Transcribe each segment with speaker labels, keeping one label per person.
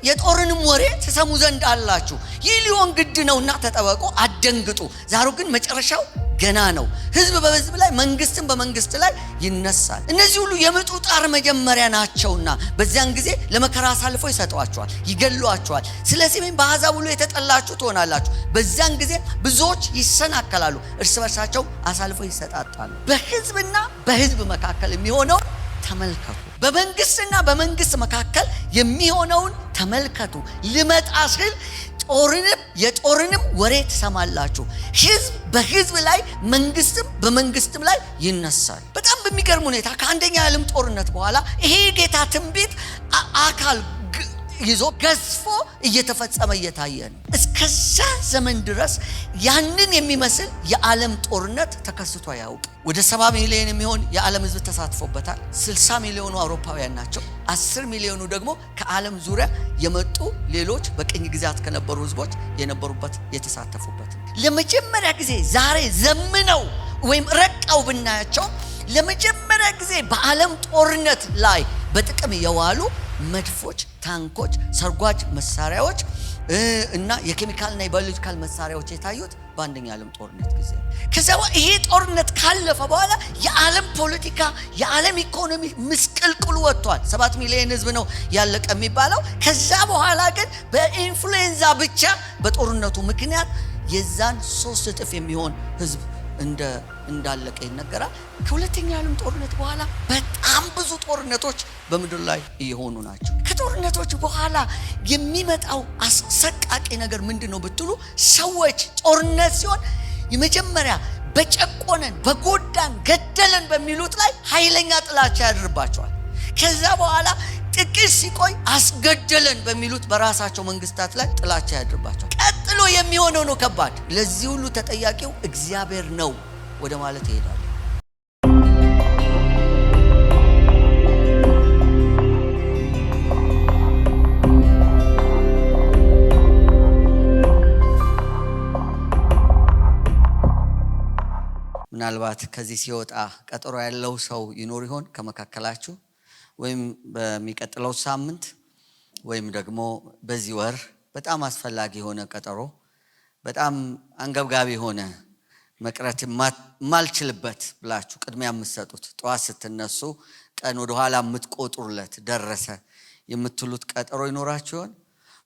Speaker 1: የጦርንም ወሬ ተሰሙ ዘንድ አላችሁ። ይህ ሊሆን ግድ ነውና ተጠበቁ፣ አትደንግጡ። ዛሬ ግን መጨረሻው ገና ነው። ሕዝብ በሕዝብ ላይ መንግስትም በመንግስት ላይ ይነሳል። እነዚህ ሁሉ የምጡ ጣር መጀመሪያ ናቸውና በዚያን ጊዜ ለመከራ አሳልፈው ይሰጧቸዋል፣ ይገሏቸዋል። ስለዚህ በአሕዛብ ሁሉ የተጠላችሁ ትሆናላችሁ። በዚያን ጊዜ ብዙዎች ይሰናከላሉ፣ እርስ በርሳቸው አሳልፈው ይሰጣጣሉ። በሕዝብና በሕዝብ መካከል የሚሆነውን ተመልከቱ። በመንግስትና በመንግስት መካከል የሚሆነውን ተመልከቱ። ልመጣ ስል የጦርንም ወሬ ትሰማላችሁ። ሕዝብ በሕዝብ ላይ መንግስትም በመንግስትም ላይ ይነሳል። በጣም በሚገርም ሁኔታ ከአንደኛ የዓለም ጦርነት በኋላ ይሄ ጌታ ትንቢት አካል ይዞ ገዝፎ እየተፈጸመ እየታየ ነው። እስከዛ ዘመን ድረስ ያንን የሚመስል የዓለም ጦርነት ተከስቶ ያውቅ። ወደ 70 ሚሊዮን የሚሆን የዓለም ሕዝብ ተሳትፎበታል። 60 ሚሊዮኑ አውሮፓውያን ናቸው። 10 ሚሊዮኑ ደግሞ ከዓለም ዙሪያ የመጡ ሌሎች በቅኝ ግዛት ከነበሩ ሕዝቦች የነበሩበት የተሳተፉበት። ለመጀመሪያ ጊዜ ዛሬ ዘምነው ወይም ረቀው ብናያቸው ለመጀመሪያ ጊዜ በዓለም ጦርነት ላይ በጥቅም የዋሉ መድፎች፣ ታንኮች፣ ሰርጓጅ መሳሪያዎች እና የኬሚካልና የባዮሎጂካል መሳሪያዎች የታዩት በአንደኛ ዓለም ጦርነት ጊዜ። ከዛ ይሄ ጦርነት ካለፈ በኋላ የዓለም ፖለቲካ፣ የዓለም ኢኮኖሚ ምስቅልቅሉ ወጥቷል። 7 ሚሊዮን ህዝብ ነው ያለቀ የሚባለው። ከዛ በኋላ ግን በኢንፍሉዌንዛ ብቻ በጦርነቱ ምክንያት የዛን 3 እጥፍ የሚሆን ህዝብ እንዳለቀ ይነገራል። ከሁለተኛ ዓለም ጦርነት በኋላ በጣም ብዙ ጦርነቶች በምድር ላይ እየሆኑ ናቸው። ከጦርነቶች በኋላ የሚመጣው አሰቃቂ ነገር ምንድነው ብትሉ፣ ሰዎች ጦርነት ሲሆን የመጀመሪያ በጨቆነን፣ በጎዳን፣ ገደለን በሚሉት ላይ ኃይለኛ ጥላቻ ያድርባቸዋል። ከዛ በኋላ ጥቂት ሲቆይ አስገደለን በሚሉት በራሳቸው መንግስታት ላይ ጥላቻ ያድርባቸዋል። ቀጥሎ የሚሆነው ነው ከባድ። ለዚህ ሁሉ ተጠያቂው እግዚአብሔር ነው ወደ ማለት ይሄዳል። ምናልባት ከዚህ ሲወጣ ቀጠሮ ያለው ሰው ይኖር ይሆን ከመካከላችሁ? ወይም በሚቀጥለው ሳምንት ወይም ደግሞ በዚህ ወር በጣም አስፈላጊ የሆነ ቀጠሮ፣ በጣም አንገብጋቢ የሆነ መቅረት ማልችልበት ብላችሁ ቅድሚያ የምትሰጡት፣ ጠዋት ስትነሱ ቀን ወደ ኋላ የምትቆጥሩለት ደረሰ የምትሉት ቀጠሮ ይኖራችሁ ይሆን?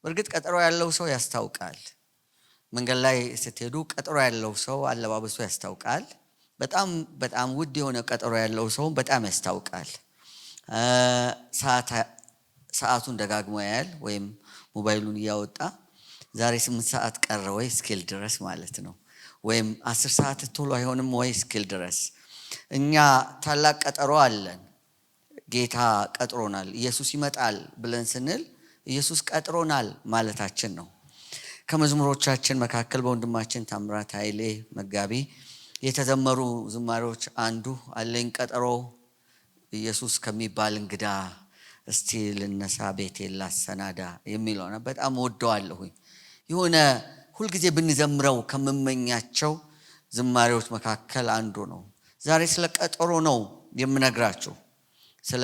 Speaker 1: በእርግጥ ቀጠሮ ያለው ሰው ያስታውቃል። መንገድ ላይ ስትሄዱ ቀጠሮ ያለው ሰው አለባበሱ ያስታውቃል። በጣም ውድ የሆነ ቀጠሮ ያለው ሰው በጣም ያስታውቃል። ሰዓቱን ደጋግሞ ያያል፣ ወይም ሞባይሉን እያወጣ ዛሬ 8 ሰዓት ቀረ ወይ እስኪል ድረስ ማለት ነው። ወይም 10 ሰዓት ቶሎ አይሆንም ወይ እስኪል ድረስ። እኛ ታላቅ ቀጠሮ አለን። ጌታ ቀጥሮናል። ኢየሱስ ይመጣል ብለን ስንል ኢየሱስ ቀጥሮናል ማለታችን ነው። ከመዝሙሮቻችን መካከል በወንድማችን ታምራት ኃይሌ መጋቢ የተዘመሩ ዝማሬዎች አንዱ አለኝ ቀጠሮ ኢየሱስ ከሚባል እንግዳ እስቲ ልነሳ ቤቴን ላሰናዳ የሚለው ነው። በጣም ወደዋለሁኝ። የሆነ ሁልጊዜ ብንዘምረው ከምመኛቸው ዝማሬዎች መካከል አንዱ ነው። ዛሬ ስለ ቀጠሮ ነው የምነግራችሁ፣ ስለ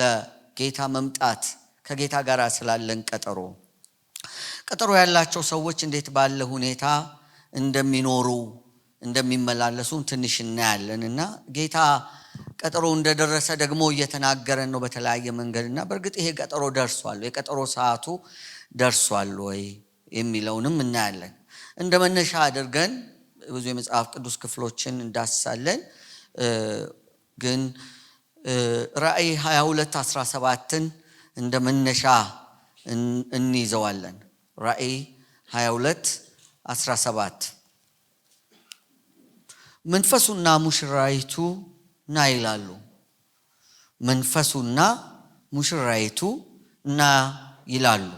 Speaker 1: ጌታ መምጣት፣ ከጌታ ጋር ስላለን ቀጠሮ ያላቸው ሰዎች እንዴት ባለ ሁኔታ እንደሚኖሩ እንደሚመላለሱ ትንሽ እናያለንና ጌታ ቀጠሮ እንደደረሰ ደግሞ እየተናገረን ነው በተለያየ መንገድና በእርግጥ ይሄ ቀጠሮ ደርሷል፣ የቀጠሮ ሰዓቱ ደርሷል ወይ የሚለውንም እናያለን። እንደ መነሻ አድርገን ብዙ የመጽሐፍ ቅዱስ ክፍሎችን እንዳስሳለን። ግን ራእይ 22:17ን እንደ መነሻ እንይዘዋለን። ራእይ 22:17 መንፈሱና ሙሽራይቱ ና ይላሉ። መንፈሱና ሙሽራይቱ ና ይላሉ።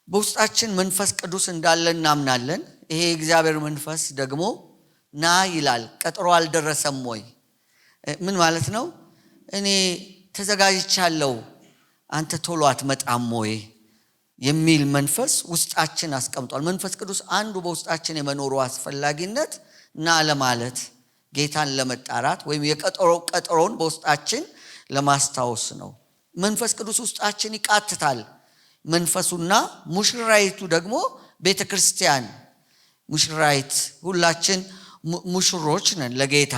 Speaker 1: በውስጣችን መንፈስ ቅዱስ እንዳለ እናምናለን። ይሄ እግዚአብሔር መንፈስ ደግሞ ና ይላል። ቀጠሮ አልደረሰም ወይ? ምን ማለት ነው? እኔ ተዘጋጅቻለሁ፣ አንተ ቶሎ አትመጣም ወይ የሚል መንፈስ ውስጣችን አስቀምጧል። መንፈስ ቅዱስ አንዱ በውስጣችን የመኖሩ አስፈላጊነት ና ለማለት፣ ጌታን ለመጣራት ወይም ቀጠሮን በውስጣችን ለማስታወስ ነው። መንፈስ ቅዱስ ውስጣችን ይቃትታል። መንፈሱና ሙሽራይቱ ደግሞ ቤተክርስቲያን ሙሽራይት ሁላችን ሙሽሮች ነን ለጌታ።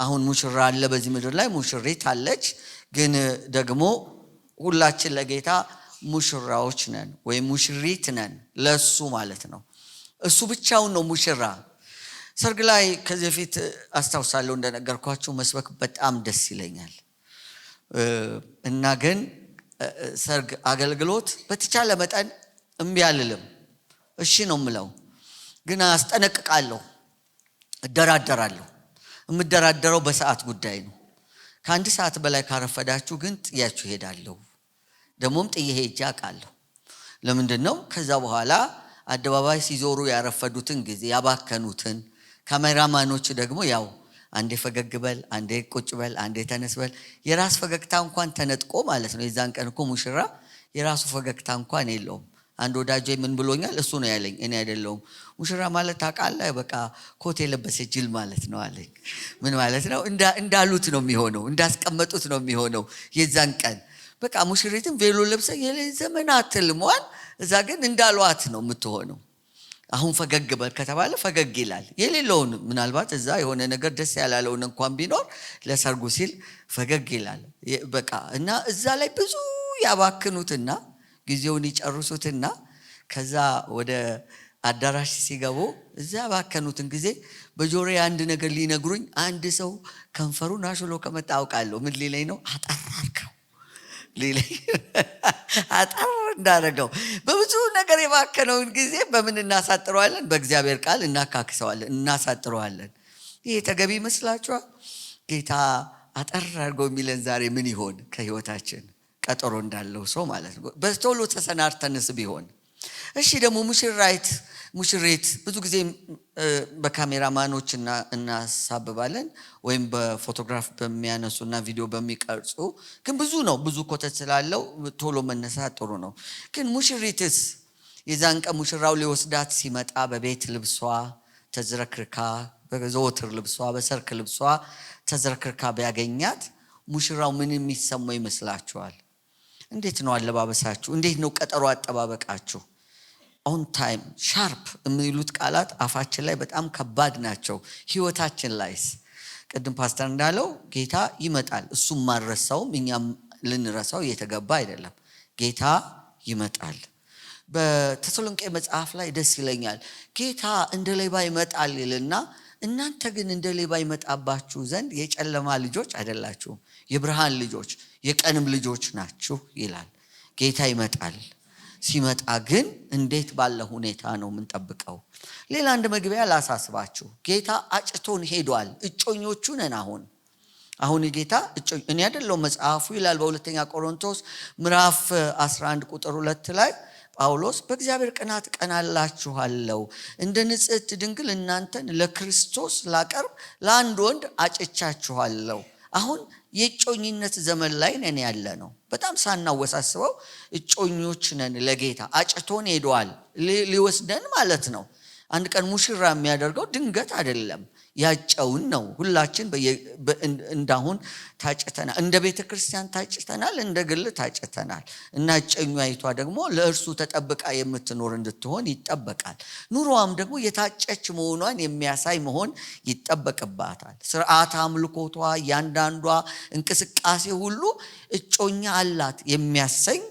Speaker 1: አሁን ሙሽራ አለ በዚህ ምድር ላይ ሙሽሪት አለች። ግን ደግሞ ሁላችን ለጌታ ሙሽራዎች ነን ወይም ሙሽሪት ነን ለሱ ማለት ነው። እሱ ብቻውን ነው ሙሽራ። ሰርግ ላይ ከዚህ በፊት አስታውሳለሁ እንደነገርኳችሁ መስበክ በጣም ደስ ይለኛል እና ግን ሰርግ አገልግሎት በተቻለ መጠን እምቢ አልልም፣ እሺ ነው የምለው። ግን አስጠነቅቃለሁ፣ እደራደራለሁ። የምደራደረው በሰዓት ጉዳይ ነው። ከአንድ ሰዓት በላይ ካረፈዳችሁ ግን ጥያችሁ ሄዳለሁ። ደግሞም ጥዬ ሄጄ አውቃለሁ። ለምንድን ነው? ከዛ በኋላ አደባባይ ሲዞሩ ያረፈዱትን ጊዜ ያባከኑትን ካሜራማኖች ደግሞ ያው አንዴ ፈገግ በል፣ አንዴ ቁጭ በል፣ አንዴ ተነስ በል። የራስ ፈገግታ እንኳን ተነጥቆ ማለት ነው። የዛን ቀን እኮ ሙሽራ የራሱ ፈገግታ እንኳን የለውም። አንድ ወዳጄ ምን ብሎኛል? እሱ ነው ያለኝ፣ እኔ አይደለሁም። ሙሽራ ማለት ታውቃለህ፣ በቃ ኮት የለበሰ ጅል ማለት ነው አለኝ። ምን ማለት ነው? እንዳሉት ነው የሚሆነው፣ እንዳስቀመጡት ነው የሚሆነው። የዛን ቀን በቃ ሙሽሪትም ቬሎ ለብሰ የዘመናት ህልሟን እዛ ግን እንዳሏት ነው የምትሆነው። አሁን ፈገግ በል ከተባለ ፈገግ ይላል። የሌለውን ምናልባት እዛ የሆነ ነገር ደስ ያላለውን እንኳን ቢኖር ለሰርጉ ሲል ፈገግ ይላል። በቃ እና እዛ ላይ ብዙ ያባክኑትና ጊዜውን ይጨርሱትና ከዛ ወደ አዳራሽ ሲገቡ እዛ ያባከኑትን ጊዜ በጆሮዬ አንድ ነገር ሊነግሩኝ አንድ ሰው ከንፈሩን አሽሎ ከመጣ አውቃለሁ። ምን ሊለኝ ነው? አጠራርከው ሊለኝ አጠር እንዳደረገው። በብዙ ነገር የባከነውን ጊዜ በምን እናሳጥረዋለን? በእግዚአብሔር ቃል እናካክሰዋለን፣ እናሳጥረዋለን። ይሄ ተገቢ ይመስላችኋል? ጌታ አጠር አድርገው የሚለን ዛሬ ምን ይሆን? ከህይወታችን ቀጠሮ እንዳለው ሰው ማለት ነው። በቶሎ ተሰናርተንስ ቢሆን እሺ። ደግሞ ሙሽሪት ብዙ ጊዜ በካሜራማኖች እናሳብባለን ወይም በፎቶግራፍ በሚያነሱና ቪዲዮ በሚቀርጹ። ግን ብዙ ኮተት ስላለው ቶሎ መነሳት ጥሩ ነው። ግን ሙሽሪትስ የዛን ቀን ሙሽራው ሊወስዳት ሲመጣ በቤት ልብሷ ተዝረክርካ፣ በዘወትር ልብሷ፣ በሰርክ ልብሷ ተዝረክርካ ቢያገኛት ሙሽራው ምን የሚሰማው ይመስላችኋል? እንዴት ነው አለባበሳችሁ? እንዴት ነው ቀጠሮ አጠባበቃችሁ? ኦን ታይም ሻርፕ የሚሉት ቃላት አፋችን ላይ በጣም ከባድ ናቸው። ህይወታችን ላይስ? ቅድም ፓስተር እንዳለው ጌታ ይመጣል። እሱም ማረሳውም እኛም ልንረሳው እየተገባ አይደለም። ጌታ ይመጣል። በተሰሎንቄ መጽሐፍ ላይ ደስ ይለኛል። ጌታ እንደ ሌባ ይመጣል ይልና እናንተ ግን እንደ ሌባ ይመጣባችሁ ዘንድ የጨለማ ልጆች አይደላችሁም፣ የብርሃን ልጆች የቀንም ልጆች ናችሁ ይላል። ጌታ ይመጣል። ሲመጣ ግን እንዴት ባለ ሁኔታ ነው የምንጠብቀው? ሌላ አንድ መግቢያ ላሳስባችሁ። ጌታ አጭቶን ሄዷል። እጮኞቹ ነን። አሁን ጌታ እኔ አይደለሁም መጽሐፉ ይላል በሁለተኛ ቆሮንቶስ ምዕራፍ 11 ቁጥር 2 ላይ ጳውሎስ በእግዚአብሔር ቅናት ቀናላችኋለሁ፣ እንደ ንጽሕት ድንግል እናንተን ለክርስቶስ ላቀርብ ለአንድ ወንድ አጭቻችኋለሁ። አሁን የእጮኝነት ዘመን ላይ ነን ያለ ነው። በጣም ሳናወሳስበው እጮኞች ነን ለጌታ። አጭቶን ሄዷል፣ ሊወስደን ማለት ነው። አንድ ቀን ሙሽራ የሚያደርገው ድንገት አይደለም፣ ያጨውን ነው። ሁላችን እንዳሁን ታጭተናል። እንደ ቤተ ክርስቲያን ታጭተናል፣ እንደ ግል ታጭተናል። እና እጮኛይቷ ደግሞ ለእርሱ ተጠብቃ የምትኖር እንድትሆን ይጠበቃል። ኑሮዋም ደግሞ የታጨች መሆኗን የሚያሳይ መሆን ይጠበቅባታል። ስርዓት አምልኮቷ፣ እያንዳንዷ እንቅስቃሴ ሁሉ እጮኛ አላት የሚያሰኝ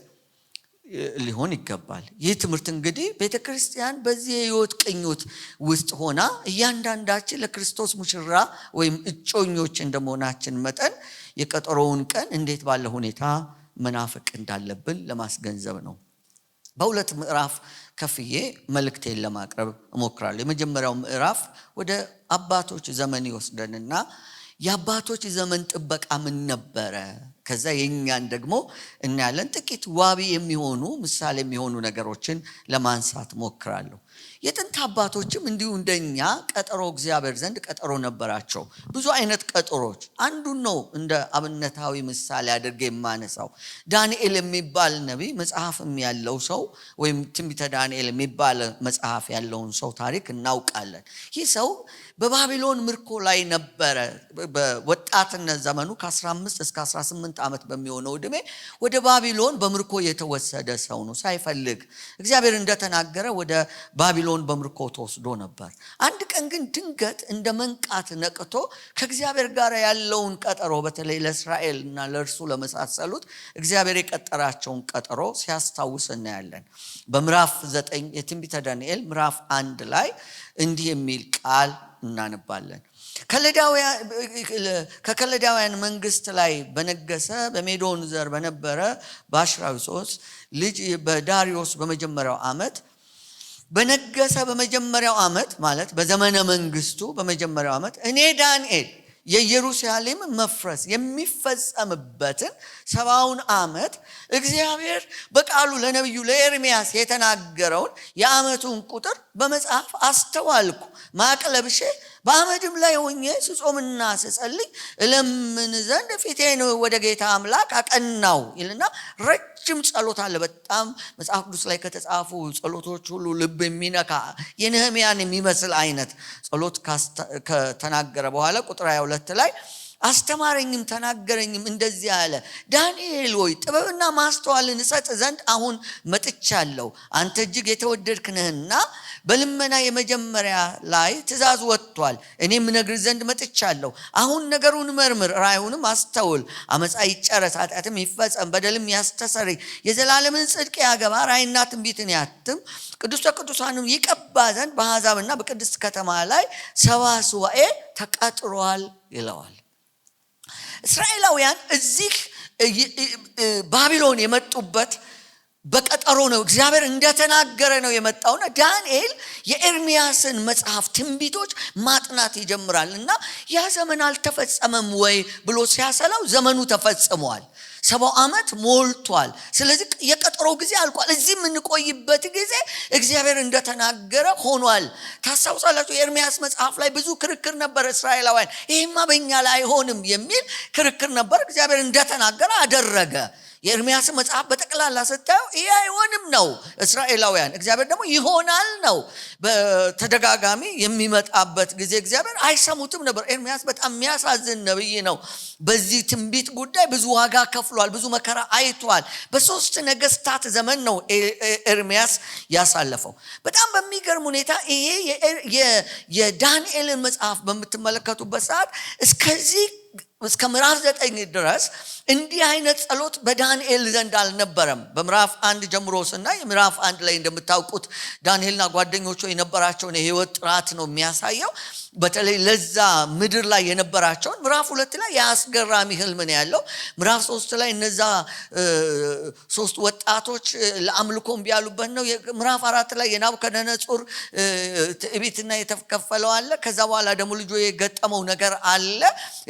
Speaker 1: ሊሆን ይገባል። ይህ ትምህርት እንግዲህ ቤተክርስቲያን በዚህ የህይወት ቅኝት ውስጥ ሆና እያንዳንዳችን ለክርስቶስ ሙሽራ ወይም እጮኞች እንደመሆናችን መጠን የቀጠሮውን ቀን እንዴት ባለ ሁኔታ መናፈቅ እንዳለብን ለማስገንዘብ ነው። በሁለት ምዕራፍ ከፍዬ መልእክቴን ለማቅረብ እሞክራለሁ። የመጀመሪያው ምዕራፍ ወደ አባቶች ዘመን ይወስደንና የአባቶች ዘመን ጥበቃ ምን ነበረ? ከዛ የኛን ደግሞ እናያለን። ጥቂት ዋቢ የሚሆኑ ምሳሌ የሚሆኑ ነገሮችን ለማንሳት ሞክራለሁ። የጥንት አባቶችም እንዲሁ እንደኛ ቀጠሮ እግዚአብሔር ዘንድ ቀጠሮ ነበራቸው። ብዙ አይነት ቀጠሮች። አንዱን ነው እንደ አብነታዊ ምሳሌ አድርጌ የማነሳው። ዳንኤል የሚባል ነቢይ መጽሐፍም ያለው ሰው ወይም ትንቢተ ዳንኤል የሚባል መጽሐፍ ያለውን ሰው ታሪክ እናውቃለን። ይህ ሰው በባቢሎን ምርኮ ላይ ነበረ። በወጣትነት ዘመኑ ከ15 እስከ 18 18 ዓመት በሚሆነው ዕድሜ ወደ ባቢሎን በምርኮ የተወሰደ ሰው ነው። ሳይፈልግ እግዚአብሔር እንደተናገረ ወደ ባቢሎን በምርኮ ተወስዶ ነበር። አንድ ቀን ግን ድንገት እንደ መንቃት ነቅቶ ከእግዚአብሔር ጋር ያለውን ቀጠሮ በተለይ ለእስራኤልና ለእርሱ ለመሳሰሉት እግዚአብሔር የቀጠራቸውን ቀጠሮ ሲያስታውስ እናያለን። በምዕራፍ 9 የትንቢተ ዳንኤል ምዕራፍ 1 ላይ እንዲህ የሚል ቃል እናነባለን። ከከለዳውያን መንግስት ላይ በነገሰ በሜዶን ዘር በነበረ በአሽራዊሶስ ልጅ በዳሪዮስ በመጀመሪያው ዓመት በነገሰ በመጀመሪያው ዓመት ማለት በዘመነ መንግስቱ በመጀመሪያው ዓመት እኔ ዳንኤል የኢየሩሳሌም መፍረስ የሚፈጸምበትን 70ውን ዓመት እግዚአብሔር በቃሉ ለነብዩ ለኤርምያስ የተናገረውን የዓመቱን ቁጥር በመጽሐፍ አስተዋልኩ። ማቅ ለብሼ በአመድም ላይ ሆኜ ስጾምና ስጸልይ እለምን ዘንድ ፊቴን ወደ ጌታ አምላክ አቀናው ይልና ረጅም ጸሎት አለ። በጣም መጽሐፍ ቅዱስ ላይ ከተጻፉ ጸሎቶች ሁሉ ልብ የሚነካ የነህምያን የሚመስል አይነት ጸሎት ከተናገረ በኋላ ቁጥር 22 ላይ አስተማረኝም ተናገረኝም እንደዚህ አለ፣ ዳንኤል ሆይ ጥበብና ማስተዋልን እሰጥ ዘንድ አሁን መጥቻለሁ። አንተ እጅግ የተወደድክ ነህና በልመና የመጀመሪያ ላይ ትእዛዝ ወጥቷል። እኔም እነግርህ ዘንድ መጥቻለሁ። አሁን ነገሩን መርምር፣ ራእዩንም አስተውል። አመፃ ይጨረስ፣ ኃጢአትም ይፈጸም፣ በደልም ያስተሰርይ፣ የዘላለምን ጽድቅ ያገባ፣ ራእይና ትንቢትን ያትም፣ ቅዱስ ቅዱሳንም ይቀባ ዘንድ በአሕዛብና በቅድስት ከተማ ላይ 70 ሱባኤ ተቀጥሯል ይለዋል። እስራኤላውያን እዚህ ባቢሎን የመጡበት በቀጠሮ ነው። እግዚአብሔር እንደተናገረ ነው የመጣውና ዳንኤል የኤርምያስን መጽሐፍ ትንቢቶች ማጥናት ይጀምራልና ያ ዘመን አልተፈጸመም ወይ ብሎ ሲያሰላው ዘመኑ ተፈጽሟል። 70 ዓመት ሞልቷል። ስለዚህ የቀጠሮ ጊዜ አልቋል። እዚህ የምንቆይበት ጊዜ እግዚአብሔር እንደተናገረ ሆኗል። ታስታውሳላችሁ የኤርምያስ መጽሐፍ ላይ ብዙ ክርክር ነበር። እስራኤላውያን ይሄማ በእኛ ላይ አይሆንም የሚል ክርክር ነበር። እግዚአብሔር እንደተናገረ አደረገ። የኤርምያስ መጽሐፍ በጠቅላላ ስታየው ይሄ አይሆንም ነው እስራኤላውያን፣ እግዚአብሔር ደግሞ ይሆናል ነው። በተደጋጋሚ የሚመጣበት ጊዜ እግዚአብሔር አይሰሙትም ነበር። ኤርምያስ በጣም የሚያሳዝን ነብይ ነው። በዚህ ትንቢት ጉዳይ ብዙ ዋጋ ከፍሏል፣ ብዙ መከራ አይቷል። በ3 ነገስታት ዘመን ነው ኤርምያስ ያሳለፈው። በጣም በሚገርም ሁኔታ ይሄ የዳንኤልን መጽሐፍ በምትመለከቱበት ሰዓት እስከ ምዕራፍ 9 ድረስ እንዲህ አይነት ጸሎት በዳንኤል ዘንድ አልነበረም። በምዕራፍ 1 ጀምሮ ስናይ ምዕራፍ 1 ላይ እንደምታውቁት ዳንኤልና ጓደኞቹ የነበራቸውን የህይወት ጥራት ነው የሚያሳየው። በተለይ ለዛ ምድር ላይ የነበራቸውን ምዕራፍ 2 ላይ ያስገራሚ ህልም ነው ያለው። ምዕራፍ 3 ላይ እነዛ 3 ወጣቶች ለአምልኮም ቢያሉበት ነው። ምዕራፍ 4 ላይ የናቡከደነጾር ትዕቢትና የተከፈለው አለ። ከዛ በኋላ ደግሞ ልጁ የገጠመው ነገር አለ።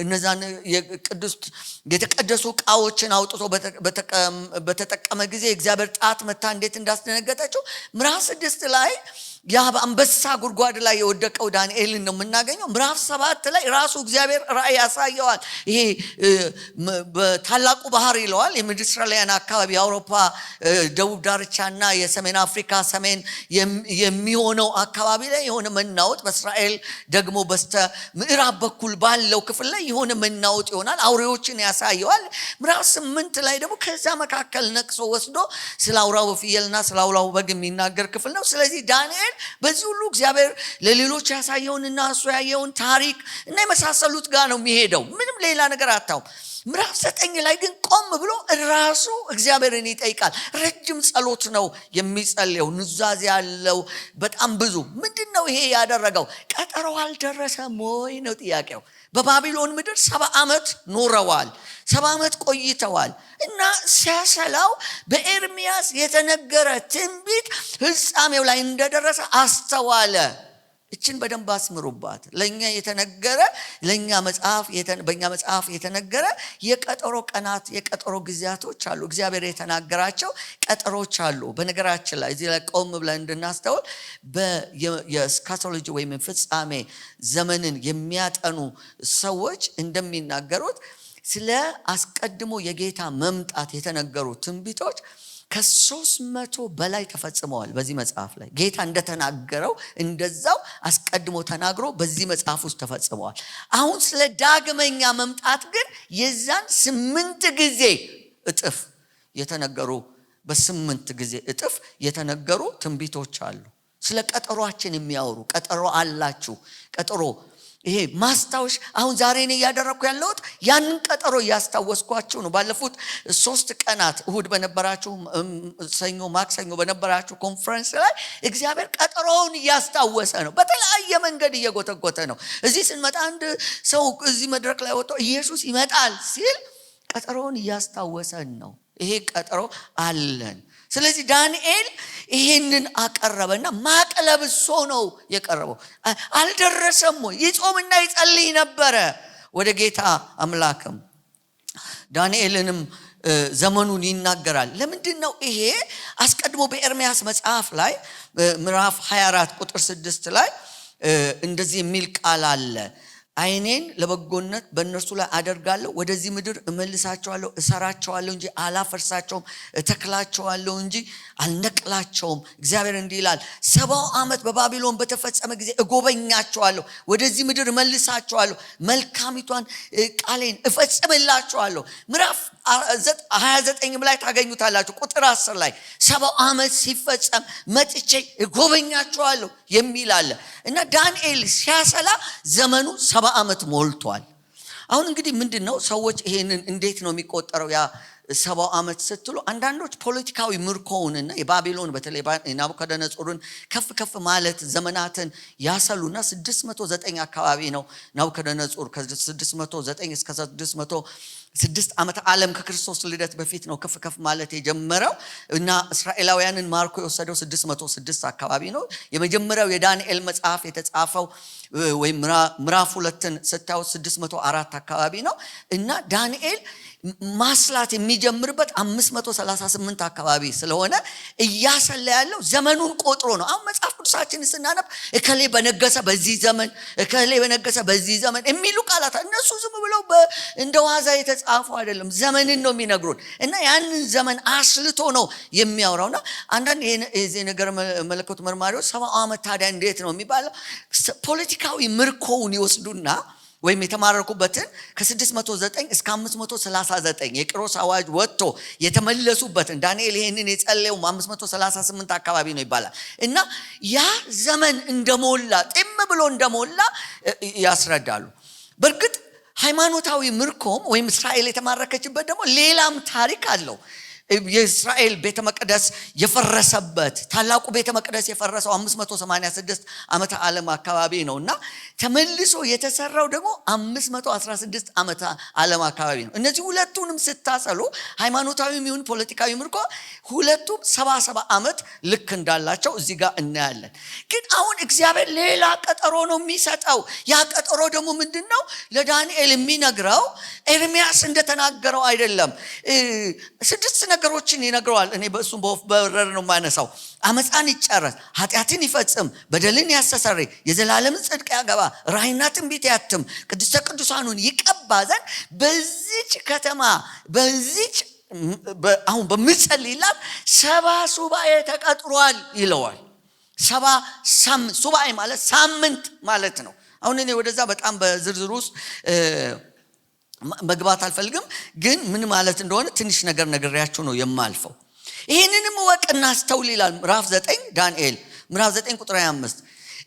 Speaker 1: እነዛን የተቀደሱ ዕቃዎችን አውጥቶ በተጠቀመ ጊዜ እግዚአብሔር ጣት መታ እንዴት እንዳስደነገጠችው ምዕራፍ 6 ላይ ያ በአንበሳ ጉድጓድ ላይ የወደቀው ዳንኤልን ነው የምናገኘው። ምዕራፍ 7 ላይ ራሱ እግዚአብሔር ራእይ ያሳየዋል። ይሄ በታላቁ ባህር ይለዋል የሜዲትራኒያን አካባቢ የአውሮፓ ደቡብ ዳርቻና የሰሜን አፍሪካ ሰሜን የሚሆነው አካባቢ ላይ የሆነ መናወጥ፣ በእስራኤል ደግሞ በስተ ምዕራብ በኩል ባለው ክፍል ላይ የሆነ መናወጥ ይሆናል። አውሬዎችን ያሳየዋል። ምዕራፍ 8 ላይ ደግሞ ከዛ መካከል ነቅሶ ወስዶ ስለ አውራው ፍየልና ስለ አውራው በግ የሚናገር ክፍል ነው። ስለዚህ ዳንኤል በዚህ ሁሉ እግዚአብሔር ለሌሎች ያሳየውንና እሱ ያየውን ታሪክ እና የመሳሰሉት ጋር ነው የሚሄደው። ምንም ሌላ ነገር አታውም። ምዕራፍ 9 ላይ ግን ቆም ብሎ ራሱ እግዚአብሔርን ይጠይቃል። ረጅም ጸሎት ነው የሚጸልየው፣ ኑዛዜ ያለው በጣም ብዙ። ምንድነው ይሄ ያደረገው? ቀጠሮ አልደረሰም ወይ ነው ጥያቄው። በባቢሎን ምድር 70 ዓመት ኖረዋል፣ 70 ዓመት ቆይተዋል እና ሲያሰላው በኤርምያስ የተነገረ ትንቢት ፍጻሜው ላይ እንደደረሰ አስተዋለ። እችን በደንብ አስምሩባት። በእኛ መጽሐፍ የተነገረ የቀጠሮ ቀናት የቀጠሮ ጊዜያቶች አሉ። እግዚአብሔር የተናገራቸው ቀጠሮች አሉ። በነገራችን ላይ እዚህ ላይ ቆም ብለን እንድናስተውል የስካቶሎጂ ወይም ፍጻሜ ዘመንን የሚያጠኑ ሰዎች እንደሚናገሩት ስለ አስቀድሞ የጌታ መምጣት የተነገሩ ትንቢቶች ከ300 በላይ ተፈጽመዋል በዚህ መጽሐፍ ላይ። ጌታ እንደተናገረው እንደዛው አስቀድሞ ተናግሮ በዚህ መጽሐፍ ውስጥ ተፈጽመዋል። አሁን ስለ ዳግመኛ መምጣት ግን የዛን 8 ጊዜ እጥፍ የተነገሩ በ8 ጊዜ እጥፍ የተነገሩ ትንቢቶች አሉ። ስለ ቀጠሯችን የሚያወሩ ቀጠሮ አላችሁ። ቀጠሮ ይሄ ማስታወሽ አሁን ዛሬ እኔ እያደረኩ ያለሁት ያንን ቀጠሮ እያስታወስኳችሁ ነው። ባለፉት 3 ቀናት እሁድ በነበራችሁ ሰኞ ማክሰኞ በነበራችሁ ኮንፈረንስ ላይ እግዚአብሔር ቀጠሮውን እያስታወሰ ነው። በተለያየ መንገድ እየጎተጎተ ነው። እዚህ ስንመጣ አንድ ሰው እዚህ መድረክ ላይ ወጥቶ ኢየሱስ ይመጣል ሲል ቀጠሮውን እያስታወሰን ነው። ይሄ ቀጠሮ አለን። ስለዚህ ዳንኤል ይሄንን አቀረበና ማቅለብሶ ነው የቀረበው። አልደረሰም ወይ? ይጾምና ይጸልይ ነበረ ወደ ጌታ አምላክም። ዳንኤልንም ዘመኑን ይናገራል። ለምንድን ነው ይሄ? አስቀድሞ በኤርምያስ መጽሐፍ ላይ ምዕራፍ 24 ቁጥር 6 ላይ እንደዚህ የሚል ቃል አለ። ዓይኔን ለበጎነት በእነርሱ ላይ አደርጋለሁ፣ ወደዚህ ምድር እመልሳቸዋለሁ፣ እሰራቸዋለሁ እንጂ አላፈርሳቸውም፣ እተክላቸዋለሁ እንጂ አልነቅላቸውም። እግዚአብሔር እንዲህ ይላል፣ 70 ዓመት በባቢሎን በተፈጸመ ጊዜ እጎበኛቸዋለሁ፣ ወደዚህ ምድር እመልሳቸዋለሁ፣ መልካሚቷን ቃሌን እፈጽምላቸዋለሁ። ምዕራፍ 29 ላይ ታገኙታላችሁ። ቁጥር 10 ላይ 70 ዓመት ሲፈጸም መጥቼ እጎበኛቸዋለሁ የሚል አለ እና ዳንኤል ሲያሰላ ዘመኑ 70 ዓመት ሞልቷል። አሁን እንግዲህ ምንድነው ሰዎች ይሄንን እንዴት ነው የሚቆጠረው? ያ 70 ዓመት ስትሉ አንዳንዶች ፖለቲካዊ ምርኮውንና የባቢሎን በተለይ ናቡከደነጾርን ከፍ ማለት ዘመናትን ያሰሉና 609 አካባቢ ነው ናቡከደነጾር ከ609 እስከ 606 ዓመተ ዓለም ከክርስቶስ ልደት በፊት ነው ከፍ ማለት የጀመረው እና እስራኤላውያንን ማርኮ የወሰደው 606 አካባቢ ነው። የመጀመሪያው የዳንኤል መጽሐፍ የተጻፈው ወይም ምዕራፍ 2ን ስታዩት 604 አካባቢ ነው እና ዳንኤል ማስላት የሚጀምርበት 538 አካባቢ ስለሆነ እያሰላ ያለው ዘመኑን ቆጥሮ ነው። አሁን መጽሐፍ ቅዱሳችንን ስናነብ እከሌ በነገሰ በዚህ ዘመን፣ እከሌ በነገሰ በዚህ ዘመን የሚሉ ቃላት እነሱ ዝም ብለው እንደ ዋዛ የተጻፉ አይደለም፣ ዘመንን ነው የሚነግሩን እና ያንን ዘመን አስልቶ ነው የሚያወራውና አንዳንድ የዚህ ነገር መለኮት መርማሪዎች 70 ዓመት ታዲያ እንዴት ነው የሚባለው? ፖለቲካዊ ምርኮውን ይወስዱና ወይም የተማረኩበትን ከ609 እስከ 539 የቂሮስ አዋጅ ወጥቶ የተመለሱበትን ዳንኤል ይሄንን የጸለየው 538 አካባቢ ነው ይባላል እና ያ ዘመን እንደሞላ ጤም ብሎ እንደሞላ ያስረዳሉ። በእርግጥ ሃይማኖታዊ ምርኮም ወይም እስራኤል የተማረከችበት ደግሞ ሌላም ታሪክ አለው። የእስራኤል ቤተ መቅደስ የፈረሰበት ታላቁ ቤተ መቅደስ የፈረሰው 586 ዓመተ ዓለም አካባቢ ነውና ተመልሶ የተሰራው ደግሞ 516 ዓመተ ዓለም አካባቢ ነው። እነዚህ ሁለቱንም ስታሰሉ ሃይማኖታዊም ይሁን ፖለቲካዊ ምርኮ ሁለቱም 77 ዓመት ልክ እንዳላቸው እዚህ ጋር እናያለን። ግን አሁን እግዚአብሔር ሌላ ቀጠሮ ነው የሚሰጠው። ያ ቀጠሮ ደግሞ ምንድነው? ለዳንኤል የሚነግረው ኤርምያስ እንደተናገረው አይደለም። 6 ነገሮችን ይነግረዋል። እኔ በእሱም በወፍ በረር ነው የማነሳው። አመፃን ይጨረስ፣ ኃጢአትን ይፈጽም፣ በደልን ያስተሰርይ፣ የዘላለም ጽድቅ ያገባ፣ ራእይና ትንቢት ያትም፣ ቅድስተ ቅዱሳኑን ይቀባ ዘንድ በዚች ከተማ በዚች አሁን በምጸልይላት 70 ሱባኤ ተቀጥሯል ይለዋል። 70 ሱባኤ ማለት ሳምንት ማለት ነው። አሁን እኔ ወደዛ በጣም በዝርዝር ውስጥ መግባት አልፈልግም፣ ግን ምን ማለት እንደሆነ ትንሽ ነገር ነግሬያችሁ ነው የማልፈው። ይህንንም ወቅና አስተውል ይላል ምዕራፍ 9 ዳንኤል ምዕራፍ 9 ቁጥር 25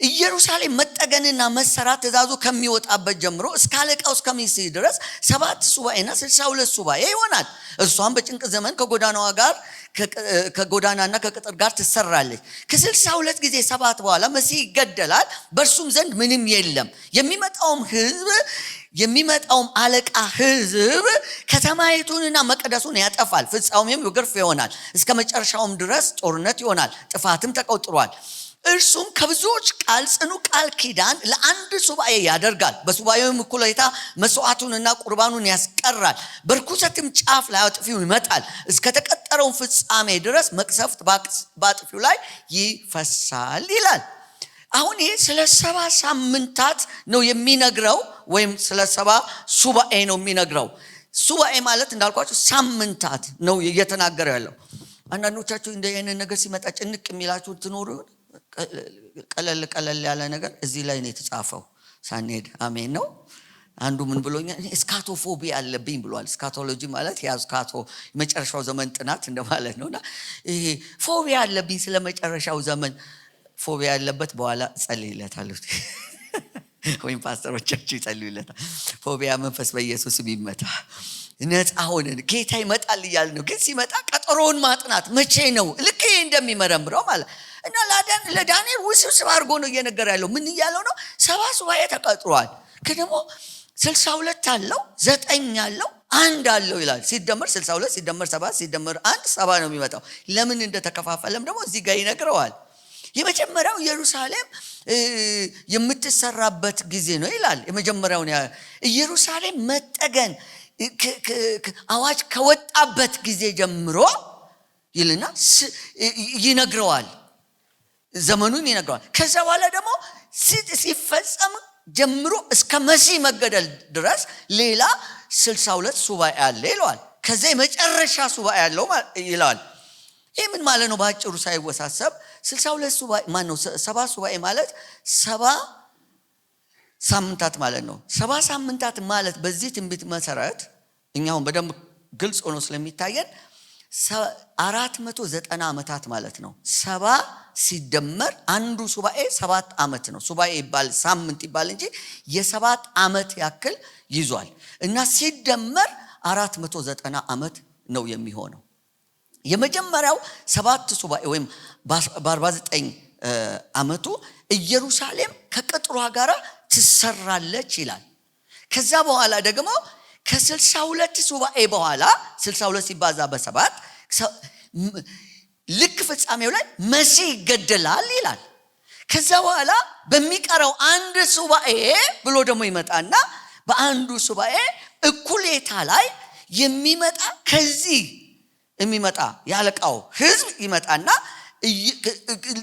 Speaker 1: ኢየሩሳሌም መጠገንና መሰራት ትእዛዙ ከሚወጣበት ጀምሮ እስከ አለቃው እስከሚስይ ድረስ 7 ሱባኤና 62 ሱባኤ ይሆናል። እሷም በጭንቅ ዘመን ከጎዳናዋ ጋር ከጎዳናና ከቅጥር ጋር ትሰራለች። ከ62 ጊዜ 7 በኋላ መሲህ ይገደላል፣ በእርሱም ዘንድ ምንም የለም። የሚመጣውም አለቃ ህዝብ ከተማይቱንና መቅደሱን ያጠፋል። ፍጻሜውም ግርፍ ይሆናል። እስከ መጨረሻውም ድረስ ጦርነት ይሆናል፣ ጥፋትም ተቆጥሯል። እርሱም ከብዙዎች ቃል ጽኑ ቃል ኪዳን ለአንድ ሱባኤ ያደርጋል። በሱባኤውም እኩሌታ መስዋዕቱንና ቁርባኑን ያስቀራል። በርኩሰትም ጫፍ ላይ አጥፊው ይመጣል። እስከ ተቀጠረው ፍጻሜ ድረስ መቅሰፍት በአጥፊው ላይ ይፈሳል ይላል። አሁን ይሄ ስለ 70 ሳምንታት ነው የሚነግረው፣ ወይም ስለ 70 ሱባኤ ነው የሚነግረው። ሱባኤ ማለት እንዳልኳችሁ ሳምንታት ነው እየተናገረ ያለው። አንዳንዶቻችሁ እንደ አይነት ነገር ሲመጣ ጭንቅ የሚላችሁ ትኖሩ። ቀለል ያለ ነገር እዚህ ላይ ነው የተጻፈው ሳንሄድ። አሜን ነው። አንዱ ምን ብሎኛል? ስካቶፎቢያ አለብኝ ብሏል። ስካቶሎጂ ማለት ያ ስካቶ የመጨረሻው ዘመን ጥናት እንደማለት ነውና ይሄ ፎቢያ አለብኝ ስለ መጨረሻው ዘመን። ፎቢያ ያለበት በኋላ ጸልይለታለሁ ወይም ፓስተሮቻችሁ ይጸልዩለታል። ፎቢያ መንፈስ በኢየሱስ ይመታ። ነፃ ሆነን ጌታ ይመጣል እያልን ነው። ግን ሲመጣ ቀጠሮውን ማጥናት መቼ ነው ልክ እንደሚመረምረው ማለት እና ለዳንኤል ውስብስብ አድርጎ ነው እየነገረ ያለው። ምን እያለው ነው? 70 ሱባኤ ተቀጥሯል። ከደሞ 62 አለው 9 አለው 1 አለው ይላል። ሲደመር 62 ሲደመር 7 ሲደመር 1 70 ነው የሚመጣው። ለምን እንደተከፋፈለም ደግሞ እዚህ ጋር ይነግረዋል። የመጀመሪያው ኢየሩሳሌም የምትሰራበት ጊዜ ነው ይላል። የመጀመሪያውን ኢየሩሳሌም መጠገን አዋጅ ከወጣበት ጊዜ ጀምሮ ይልና ይነግረዋል። ዘመኑን ይነግረዋል። ከዛ በኋላ ደግሞ ሲፈጸም ጀምሮ እስከ መሲህ መገደል ድረስ ሌላ 62 ሱባኤ አለ ይለዋል። ከዛ የመጨረሻ ሱባኤ ያለው ይለዋል። ይህ ምን ማለት ነው? በአጭሩ ሳይወሳሰብ 62 ሱባኤ ማን ነው? 70 ሱባኤ ማለት 70 ሳምንታት ማለት ነው። 70 ሳምንታት ማለት በዚህ ትንቢት መሰረት እኛውን በደንብ ግልጽ ሆኖ ስለሚታየን 490 ዓመታት ማለት ነው። 70 ሲደመር አንዱ ሱባኤ 7 ዓመት ነው። ሱባኤ ይባል ሳምንት ይባል እንጂ የ7 ዓመት ያክል ይዟል እና ሲደመር 490 ዓመት ነው የሚሆነው። የመጀመሪያው 7 ሱባኤ ወይም በ49 ዓመቱ ኢየሩሳሌም ከቅጥሯ ጋር ትሰራለች ይላል። ከዛ በኋላ ደግሞ ከ62 ሱባኤ በኋላ 62 ሲባዛ በ7 ልክ ፍጻሜው ላይ መሲህ ይገደላል ይላል። ከዛ በኋላ በሚቀረው አንድ ሱባኤ ብሎ ደግሞ ይመጣና በአንዱ ሱባኤ እኩሌታ ላይ የሚመጣ ከዚህ የሚመጣ ያለቃው ህዝብ ይመጣና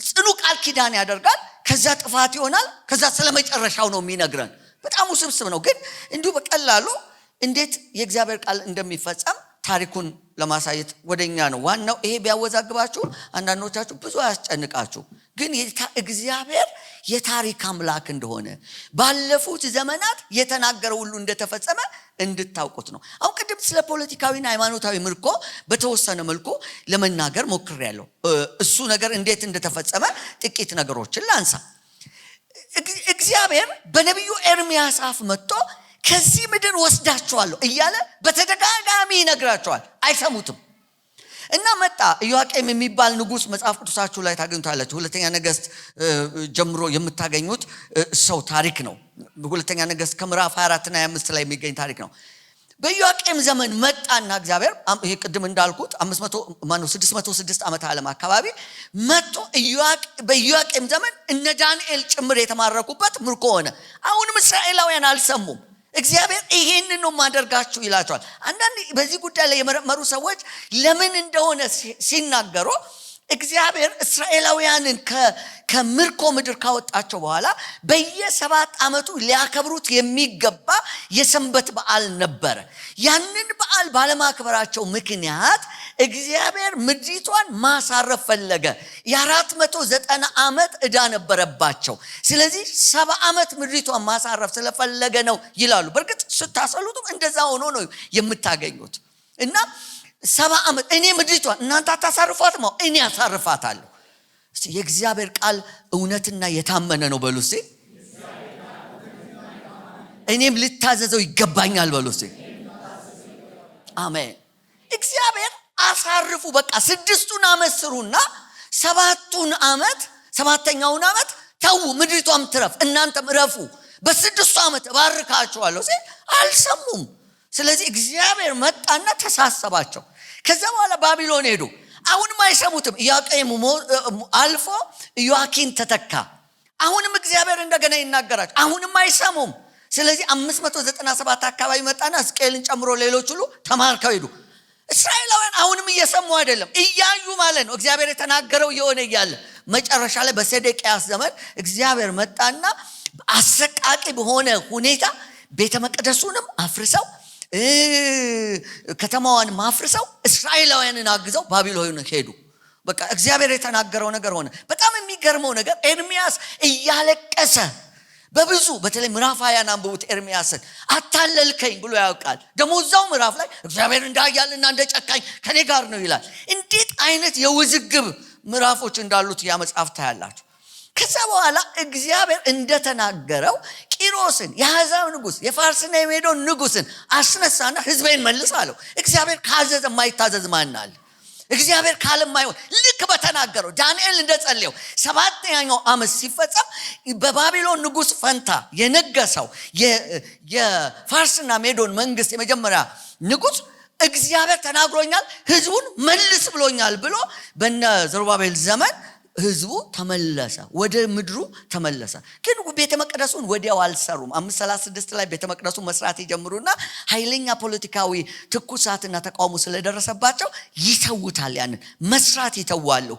Speaker 1: ጽኑ ቃል ኪዳን ያደርጋል። ከዛ ጥፋት ይሆናል። ከዛ ስለመጨረሻው ነው የሚነግረን። በጣም ውስብስብ ነው። ግን እንዲሁ በቀላሉ እንዴት የእግዚአብሔር ቃል እንደሚፈጸም ታሪኩን ለማሳየት ወደኛ ነው ዋናው። ይሄ ቢያወዛግባችሁ አንዳንዶቻችሁ ብዙ አያስጨንቃችሁ። ግን እግዚአብሔር የታሪክ አምላክ እንደሆነ ባለፉት ዘመናት የተናገረው ሁሉ እንደተፈጸመ እንድታውቁት ነው። አሁን ቅድም ስለ ፖለቲካዊና ሃይማኖታዊ ምርኮ በተወሰነ መልኩ ለመናገር ሞክሬያለሁ። እሱ ነገር እንዴት እንደተፈጸመ ጥቂት ነገሮችን ላንሳ። እግዚአብሔር በነቢዩ ኤርምያስ አፍ መጥቶ ከዚህ ምድር ወስዳቸዋለሁ እያለ በተደጋጋሚ ይነግራቸዋል። አይሰሙትም እና መጣ። ኢዮአቄም የሚባል ንጉስ መጽሐፍ ቅዱሳችሁ ላይ ታገኙታላችሁ። ሁለተኛ ነገሥት ጀምሮ የምታገኙት ሰው ታሪክ ነው። ሁለተኛ ነገሥት ከምዕራፍ 24 እና 25 ላይ የሚገኝ ታሪክ ነው። በኢዮአቄም ዘመን መጣና እግዚአብሔር ይሄ ቅድም እንዳልኩት 606 ዓመተ ዓለም አካባቢ መጥቶ በኢዮአቄም ዘመን እነ ዳንኤል ጭምር የተማረኩበት ምርኮ ሆነ። አሁንም እስራኤላውያን አልሰሙም። እግዚአብሔር ይሄንን ነው ማደርጋችሁ ይላቸዋል። አንዳንድ በዚህ ጉዳይ ላይ የመረመሩ ሰዎች ለምን እንደሆነ ሲናገሩ እግዚአብሔር እስራኤላውያንን ከምርኮ ምድር ካወጣቸው በኋላ በየ7 ዓመቱ ሊያከብሩት የሚገባ የሰንበት በዓል ነበረ። ያንን በዓል ባለማክበራቸው ምክንያት እግዚአብሔር ምድሪቷን ማሳረፍ ፈለገ። የ490 ዓመት ዕዳ ነበረባቸው። ስለዚህ 70 ዓመት ምድሪቷን ማሳረፍ ስለፈለገ ነው ይላሉ። በእርግጥ ስታሰሉትም እንደዛ ሆኖ ነው የምታገኙት። እና 70 ዓመት እኔ ምድሪቷን እናንተ አታሳርፏት ነው እኔ አሳርፋታለሁ። እስቲ የእግዚአብሔር ቃል እውነትና የታመነ ነው በሉ እስቲ። እኔም ልታዘዘው ይገባኛል በሉ እስቲ። አሜን። እግዚአብሔር አሳርፉ በቃ 6ቱን ዓመት ስሩና 7ኛውን ዓመት ተው ምድሪቷም ትረፍ እናንተም ረፉ በ6ቱ ዓመት ባርካቸዋለሁ ሲል አልሰሙም። ስለዚህ እግዚአብሔር መጣና ተሳሰባቸው። ከዛ በኋላ ባቢሎን ሄዱ። አሁንም አይሰሙትም። ኢዮአቄም አልፎ ኢዮአኪን ተተካ። አሁንም እግዚአብሔር እንደገና ይናገራቸው። አሁንም አይሰሙም። ስለዚህ 597 አካባቢ መጣና ሕዝቅኤልን ጨምሮ ሌሎች ሁሉ ተማርከው ሄዱ። እስራኤላውያን አሁንም እየሰሙ አይደለም፣ እያዩ ማለት ነው። እግዚአብሔር የተናገረው እየሆነ እያለ መጨረሻ ላይ በሴዴቅያስ ዘመን እግዚአብሔር መጣና አሰቃቂ በሆነ ሁኔታ ቤተ መቅደሱንም አፍርሰው ከተማዋን ማፍርሰው እስራኤላውያንን አግዘው ባቢሎን ሄዱ። በቃ እግዚአብሔር የተናገረው ነገር ሆነ። በጣም የሚገርመው ነገር ኤርሚያስ እያለቀሰ በብዙ በተለይ ምዕራፍ 20 አንብቡት። ኤርሚያስን አታለልከኝ ብሎ ያውቃል። ደግሞ እዛው ምዕራፍ ላይ እግዚአብሔር እንዳያልና እንደ ጨካኝ ከኔ ጋር ነው ይላል። እንዴት አይነት የውዝግብ ምዕራፎች እንዳሉት ያ መጽሐፍ ታያላችሁ። ከዛ በኋላ እግዚአብሔር እንደተናገረው ቂሮስን የአሕዛብ ንጉሥ የፋርስና የሜዶን ንጉሥን አስነሳና ሕዝቤን መልስ አለው። እግዚአብሔር ካዘዘ የማይታዘዝ ማን አለ? እግዚአብሔር ካለ የማይሆን ልክ በተናገረው ዳንኤል እንደጸለየው 7ኛው ዓመት ሲፈጸም በባቢሎን ንጉሥ ፈንታ የነገሰው የፋርስና ሜዶን መንግስት የመጀመሪያ ንጉሥ እግዚአብሔር ተናግሮኛል ሕዝቡን መልስ ብሎኛል ብሎ በነ ዘሩባቤል ዘመን ሕዝቡ ተመለሰ፣ ወደ ምድሩ ተመለሰ። ግን ቤተ መቅደሱን ወዲያው አልሰሩም። 536 ላይ ቤተ መቅደሱን መስራት ይጀምሩና ኃይለኛ ፖለቲካዊ ትኩሳትና ተቃውሞ ስለደረሰባቸው ይተውታል። ያንን መስራት ይተዋሉ።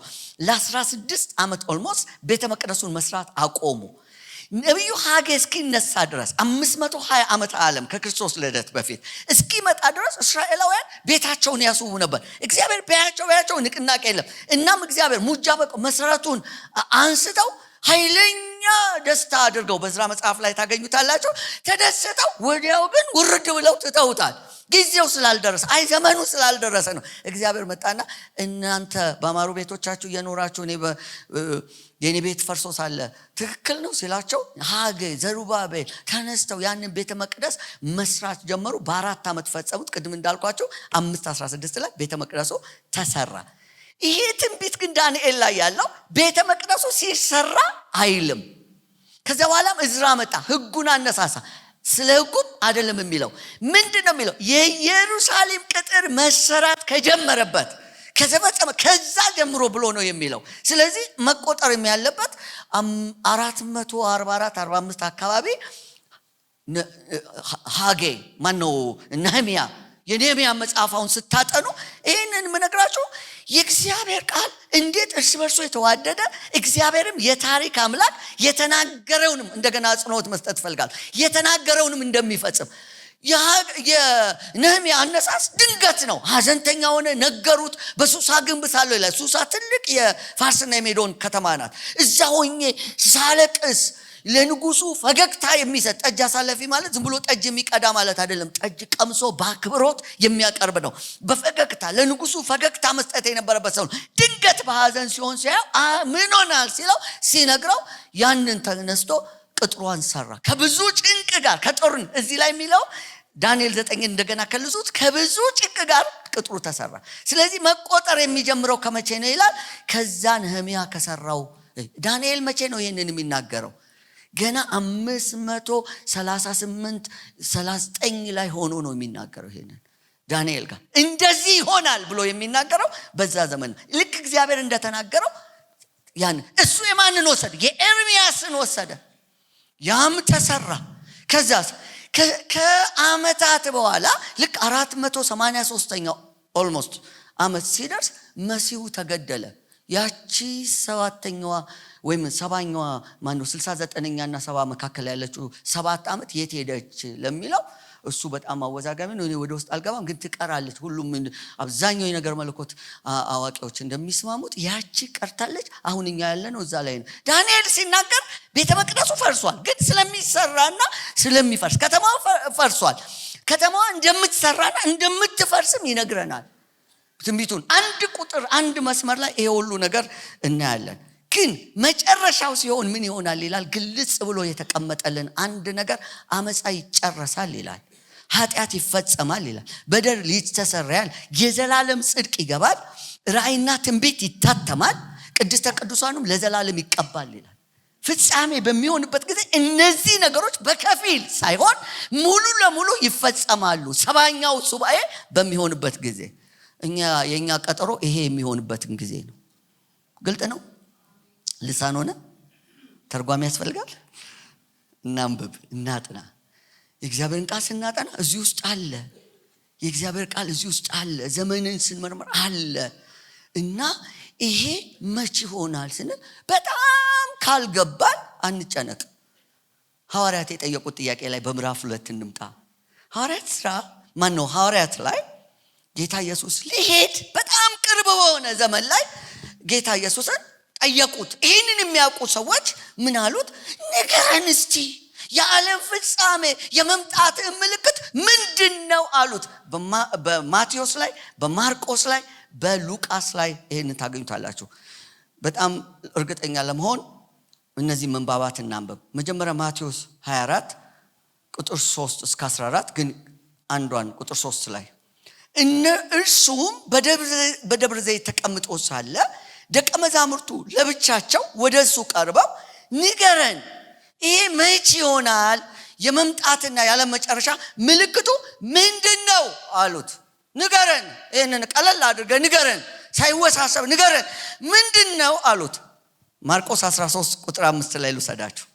Speaker 1: ለ16 ዓመት ኦልሞስት ቤተ መቅደሱን መስራት አቆሙ። ነቢዩ ሐጌ እስኪነሳ ድረስ 520 ዓመተ ዓለም ከክርስቶስ ልደት በፊት እስኪመጣ ድረስ እስራኤላውያን ቤታቸውን ያስውቡ ነበር። እግዚአብሔር ቢያቸው ንቅናቄ የለም። እናም እግዚአብሔር ሙጃ በቆ መሰረቱን አንስተው ኃይለኛ ደስታ አድርገው በዕዝራ መጽሐፍ ላይ ታገኙታላችሁ። ተደስተው ወዲያው ግን ውርድ ብለው ትተውታል። ጊዜው ስላልደረሰ ዘመኑ ስላልደረሰ ነው። እግዚአብሔር መጣና እናንተ በአማሩ ቤቶቻችሁ እየኖራችሁ የኔ ቤት ፈርሶ ሳለ ትክክል ነው ሲላቸው ሐጌ ዘሩባቤል ተነስተው ያንን ቤተ መቅደስ መስራት ጀመሩ። በ4 ዓመት ፈጸሙት። ቅድም እንዳልኳቸው 516 ላይ ቤተ መቅደሱ ተሰራ። ይሄ ትንቢት ግን ዳንኤል ላይ ያለው ቤተ መቅደሱ ሲሰራ አይልም። ከዚያ በኋላም ዕዝራ መጣ፣ ሕጉን አነሳሳ። ስለ ሕጉም አይደለም የሚለው ምንድን ነው የሚለው? የኢየሩሳሌም ቅጥር መሰራት ከጀመረበት ከተፈጸመ ከዛ ጀምሮ ብሎ ነው የሚለው። ስለዚህ መቆጠር ያለበት 444 45 አካባቢ ሐጌ ማነው ነህምያ የነህምያ መጽሐፋውን ስታጠኑ ይህንን ምነግራችሁ የእግዚአብሔር ቃል እንዴት እርስ በርሶ የተዋደደ እግዚአብሔርም የታሪክ አምላክ የተናገረውንም እንደገና አጽንኦት መስጠት ፈልጋል የተናገረውንም እንደሚፈጽም የነህምያ አነሳስ ድንገት ነው። ሐዘንተኛ ሆነ፣ ነገሩት። በሱሳ ግንብ ሳለው ይላል። ሱሳ ትልቅ የፋርስና የሜዶን ከተማ ናት። እዛ ሆኜ ሳለቅስ ለንጉሱ ፈገግታ የሚሰጥ ጠጅ አሳላፊ ማለት ዝም ብሎ ጠጅ የሚቀዳ ማለት አይደለም። ጠጅ ቀምሶ በአክብሮት የሚያቀርብ ነው። በፈገግታ ለንጉሱ ፈገግታ መስጠት የነበረበት ሰው ድንገት በሐዘን ሲሆን ሲያየው ምን ሆናል ሲለው ሲነግረው ያንን ተነስቶ ቅጥሯን ሰራ። ከብዙ ጭንቅ ጋር ከጦርን እዚህ ላይ የሚለው ዳንኤል 9 እንደገና ከልዙት ከብዙ ጭንቅ ጋር ቅጥሩ ተሰራ። ስለዚህ መቆጠር የሚጀምረው ከመቼ ነው ይላል? ከዛ ነህምያ ከሰራው። ዳንኤል መቼ ነው ይሄንን የሚናገረው? ገና 538 39 ላይ ሆኖ ነው የሚናገረው። ይሄንን ዳንኤል ጋር እንደዚህ ይሆናል ብሎ የሚናገረው በዛ ዘመን ልክ እግዚአብሔር እንደተናገረው ያን እሱ የማንን ወሰደ? የኤርሚያስን ወሰደ። ያም ተሰራ። ከዛስ ከዓመታት በኋላ ልክ 483ኛው ኦልሞስት ዓመት ሲደርስ መሲሁ ተገደለ። ያቺ 7ኛዋ ወይም 7ኛዋ ማነው 69ኛና 70 መካከል ያለችው 7 ዓመት የት ሄደች ለሚለው እሱ በጣም አወዛጋቢ ነው። እኔ ወደ ውስጥ አልገባም፣ ግን ትቀራለች። ሁሉም አብዛኛው የነገር መለኮት አዋቂዎች እንደሚስማሙት ያቺ ቀርታለች። አሁን እኛ ያለነው እዛ ላይ ነው። ዳንኤል ሲናገር ቤተ መቅደሱ ፈርሷል፣ ግን ስለሚሰራና ስለሚፈርስ ከተማው ፈርሷል። ከተማዋ እንደምትሰራና እንደምትፈርስም ይነግረናል ትንቢቱን። አንድ ቁጥር አንድ መስመር ላይ ይሄ ሁሉ ነገር እናያለን። ግን መጨረሻው ሲሆን ምን ይሆናል ይላል? ግልጽ ብሎ የተቀመጠልን አንድ ነገር አመፃ ይጨረሳል ይላል። ኃጢአት ይፈጸማል ይላል። በደል ይተሰረያል። የዘላለም ጽድቅ ይገባል። ራእይና ትንቢት ይታተማል። ቅድስተ ቅዱሳኑም ለዘላለም ይቀባል ይላል። ፍጻሜ በሚሆንበት ጊዜ እነዚህ ነገሮች በከፊል ሳይሆን ሙሉ ለሙሉ ይፈጸማሉ። 7ኛው ሱባኤ በሚሆንበት ጊዜ የኛ ቀጠሮ ይሄ የሚሆንበትን ጊዜ ነው። ግልጥ ነው። ልሳን ሆነ ተርጓሚ ያስፈልጋል። እናንብብ፣ እናጥና። የእግዚአብሔርን ቃል ስናጠና እዚህ ውስጥ አለ። የእግዚአብሔር ቃል እዚህ ውስጥ አለ። ዘመንን ስንመርመር አለ እና ይሄ መቼ ይሆናል ስንል በጣም ካልገባን አንጨነቅ። ሐዋርያት የጠየቁት ጥያቄ ላይ በምዕራፍ 2 እንምጣ። ሐዋርያት ሥራ ማን ነው ሐዋርያት ላይ ጌታ ኢየሱስ ሊሄድ በጣም ቅርብ በሆነ ዘመን ላይ ጌታ ኢየሱስን ጠየቁት። ይህንን የሚያውቁ ሰዎች ምን አሉት? ንገረን እስቲ የዓለም ፍጻሜ የመምጣት ምልክት ምንድነው አሉት። በማቴዎስ ላይ፣ በማርቆስ ላይ፣ በሉቃስ ላይ ይሄንን ታገኙታላችሁ። በጣም እርግጠኛ ለመሆን እነዚህ መንባባት እናንብብ። መጀመሪያ ማቴዎስ 24 ቁጥር 3 እስከ 14 ግን አንዷን ቁጥር 3 ላይ እርሱም በደብረ ዘይት ተቀምጦ ሳለ ደቀ መዛሙርቱ ለብቻቸው ወደሱ ቀርበው ንገረን ይሄ መቼ ይሆናል? የመምጣትና ያለ መጨረሻ ምልክቱ ምንድነው አሉት። ንገረን፣ ይሄንን ቀለል አድርገህ ንገረን፣ ሳይወሳሰብ ንገረን ምንድነው አሉት። ማርቆስ 13 ቁጥር 5 ላይ ልውሰዳችሁ።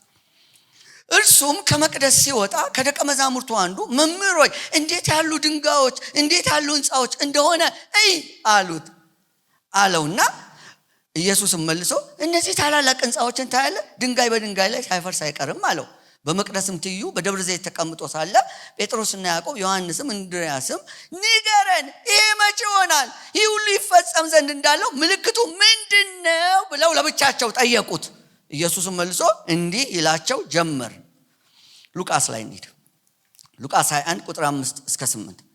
Speaker 1: እርሱም ከመቅደስ ሲወጣ ከደቀ መዛሙርቱ አንዱ መምህር ሆይ እንዴት ያሉ ድንጋዮች እንዴት ያሉ ሕንፃዎች እንደሆነ አሉት አለውና ኢየሱስም መልሶ እነዚህ ታላላቅ ሕንፃዎችን ታያለህ? ድንጋይ በድንጋይ ላይ ሳይፈርስ አይቀርም አለው። በመቅደስም ትይዩ በደብረ ዘይት ተቀምጦ ሳለ ጴጥሮስና ያዕቆብ ዮሐንስም እንድርያስም ንገረን ይሄ መቼ ይሆናል? ይህ ሁሉ ይፈጸም ዘንድ እንዳለው ምልክቱ ምንድነው ብለው ለብቻቸው ጠየቁት። ኢየሱስም መልሶ እንዲህ ይላቸው ጀመር። ሉቃስ ላይ እንሂድ። ሉቃስ 21 ቁጥር 5 እስከ 8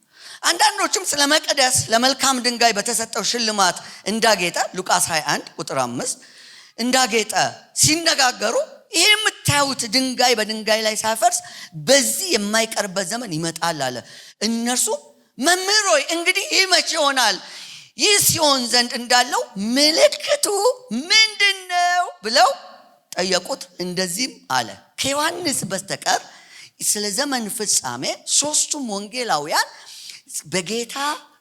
Speaker 1: አንዳንዶችም ስለ መቅደስ ለመልካም ድንጋይ በተሰጠው ሽልማት እንዳጌጠ ሉቃስ 21 ቁጥር 5 እንዳጌጠ ሲነጋገሩ ይሄ የምታዩት ድንጋይ በድንጋይ ላይ ሳይፈርስ በዚህ የማይቀርበት ዘመን ይመጣል አለ። እነርሱ መምህር ሆይ እንግዲህ ይህ መቼ ይሆናል? ይህ ሲሆን ዘንድ እንዳለው ምልክቱ ምንድነው ብለው ጠየቁት። እንደዚህም አለ ከዮሐንስ በስተቀር ስለ ዘመን ፍጻሜ ሶስቱም ወንጌላውያን በጌታ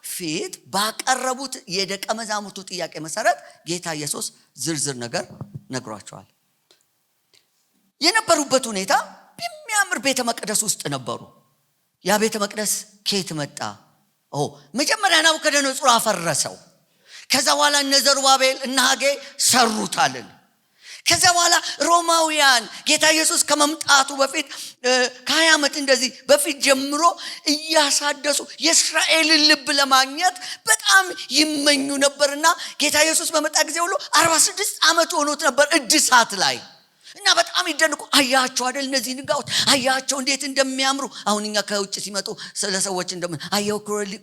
Speaker 1: ፊት ባቀረቡት የደቀ መዛሙርቱ ጥያቄ መሰረት ጌታ ኢየሱስ ዝርዝር ነገር ነግሯቸዋል። የነበሩበት ሁኔታ በሚያምር ቤተ መቅደስ ውስጥ ነበሩ። ያ ቤተ መቅደስ ከየት መጣ? መጀመሪያ ናቡከደነፆር አፈረሰው። ከዛ በኋላ እነ ዘሩባቤል እና ሐጌ ሰሩታልን። ከዛ በኋላ ሮማውያን ጌታ ኢየሱስ ከመምጣቱ በፊት ከ20 ዓመት እንደዚህ በፊት ጀምሮ እያሳደሱ የእስራኤልን ልብ ለማግኘት በጣም ይመኙ ነበርና ጌታ ኢየሱስ በመጣ ጊዜ ሁሉ 46 ዓመት ሆኖት ነበር እድሳት ላይ እና በጣም ይደንቁ። አያቸው አይደል እነዚህ ድንጋዮች አያቸው እንዴት እንደሚያምሩ። አሁን እኛ ከውጭ ሲመጡ ስለ ሰዎች እንደምን አያው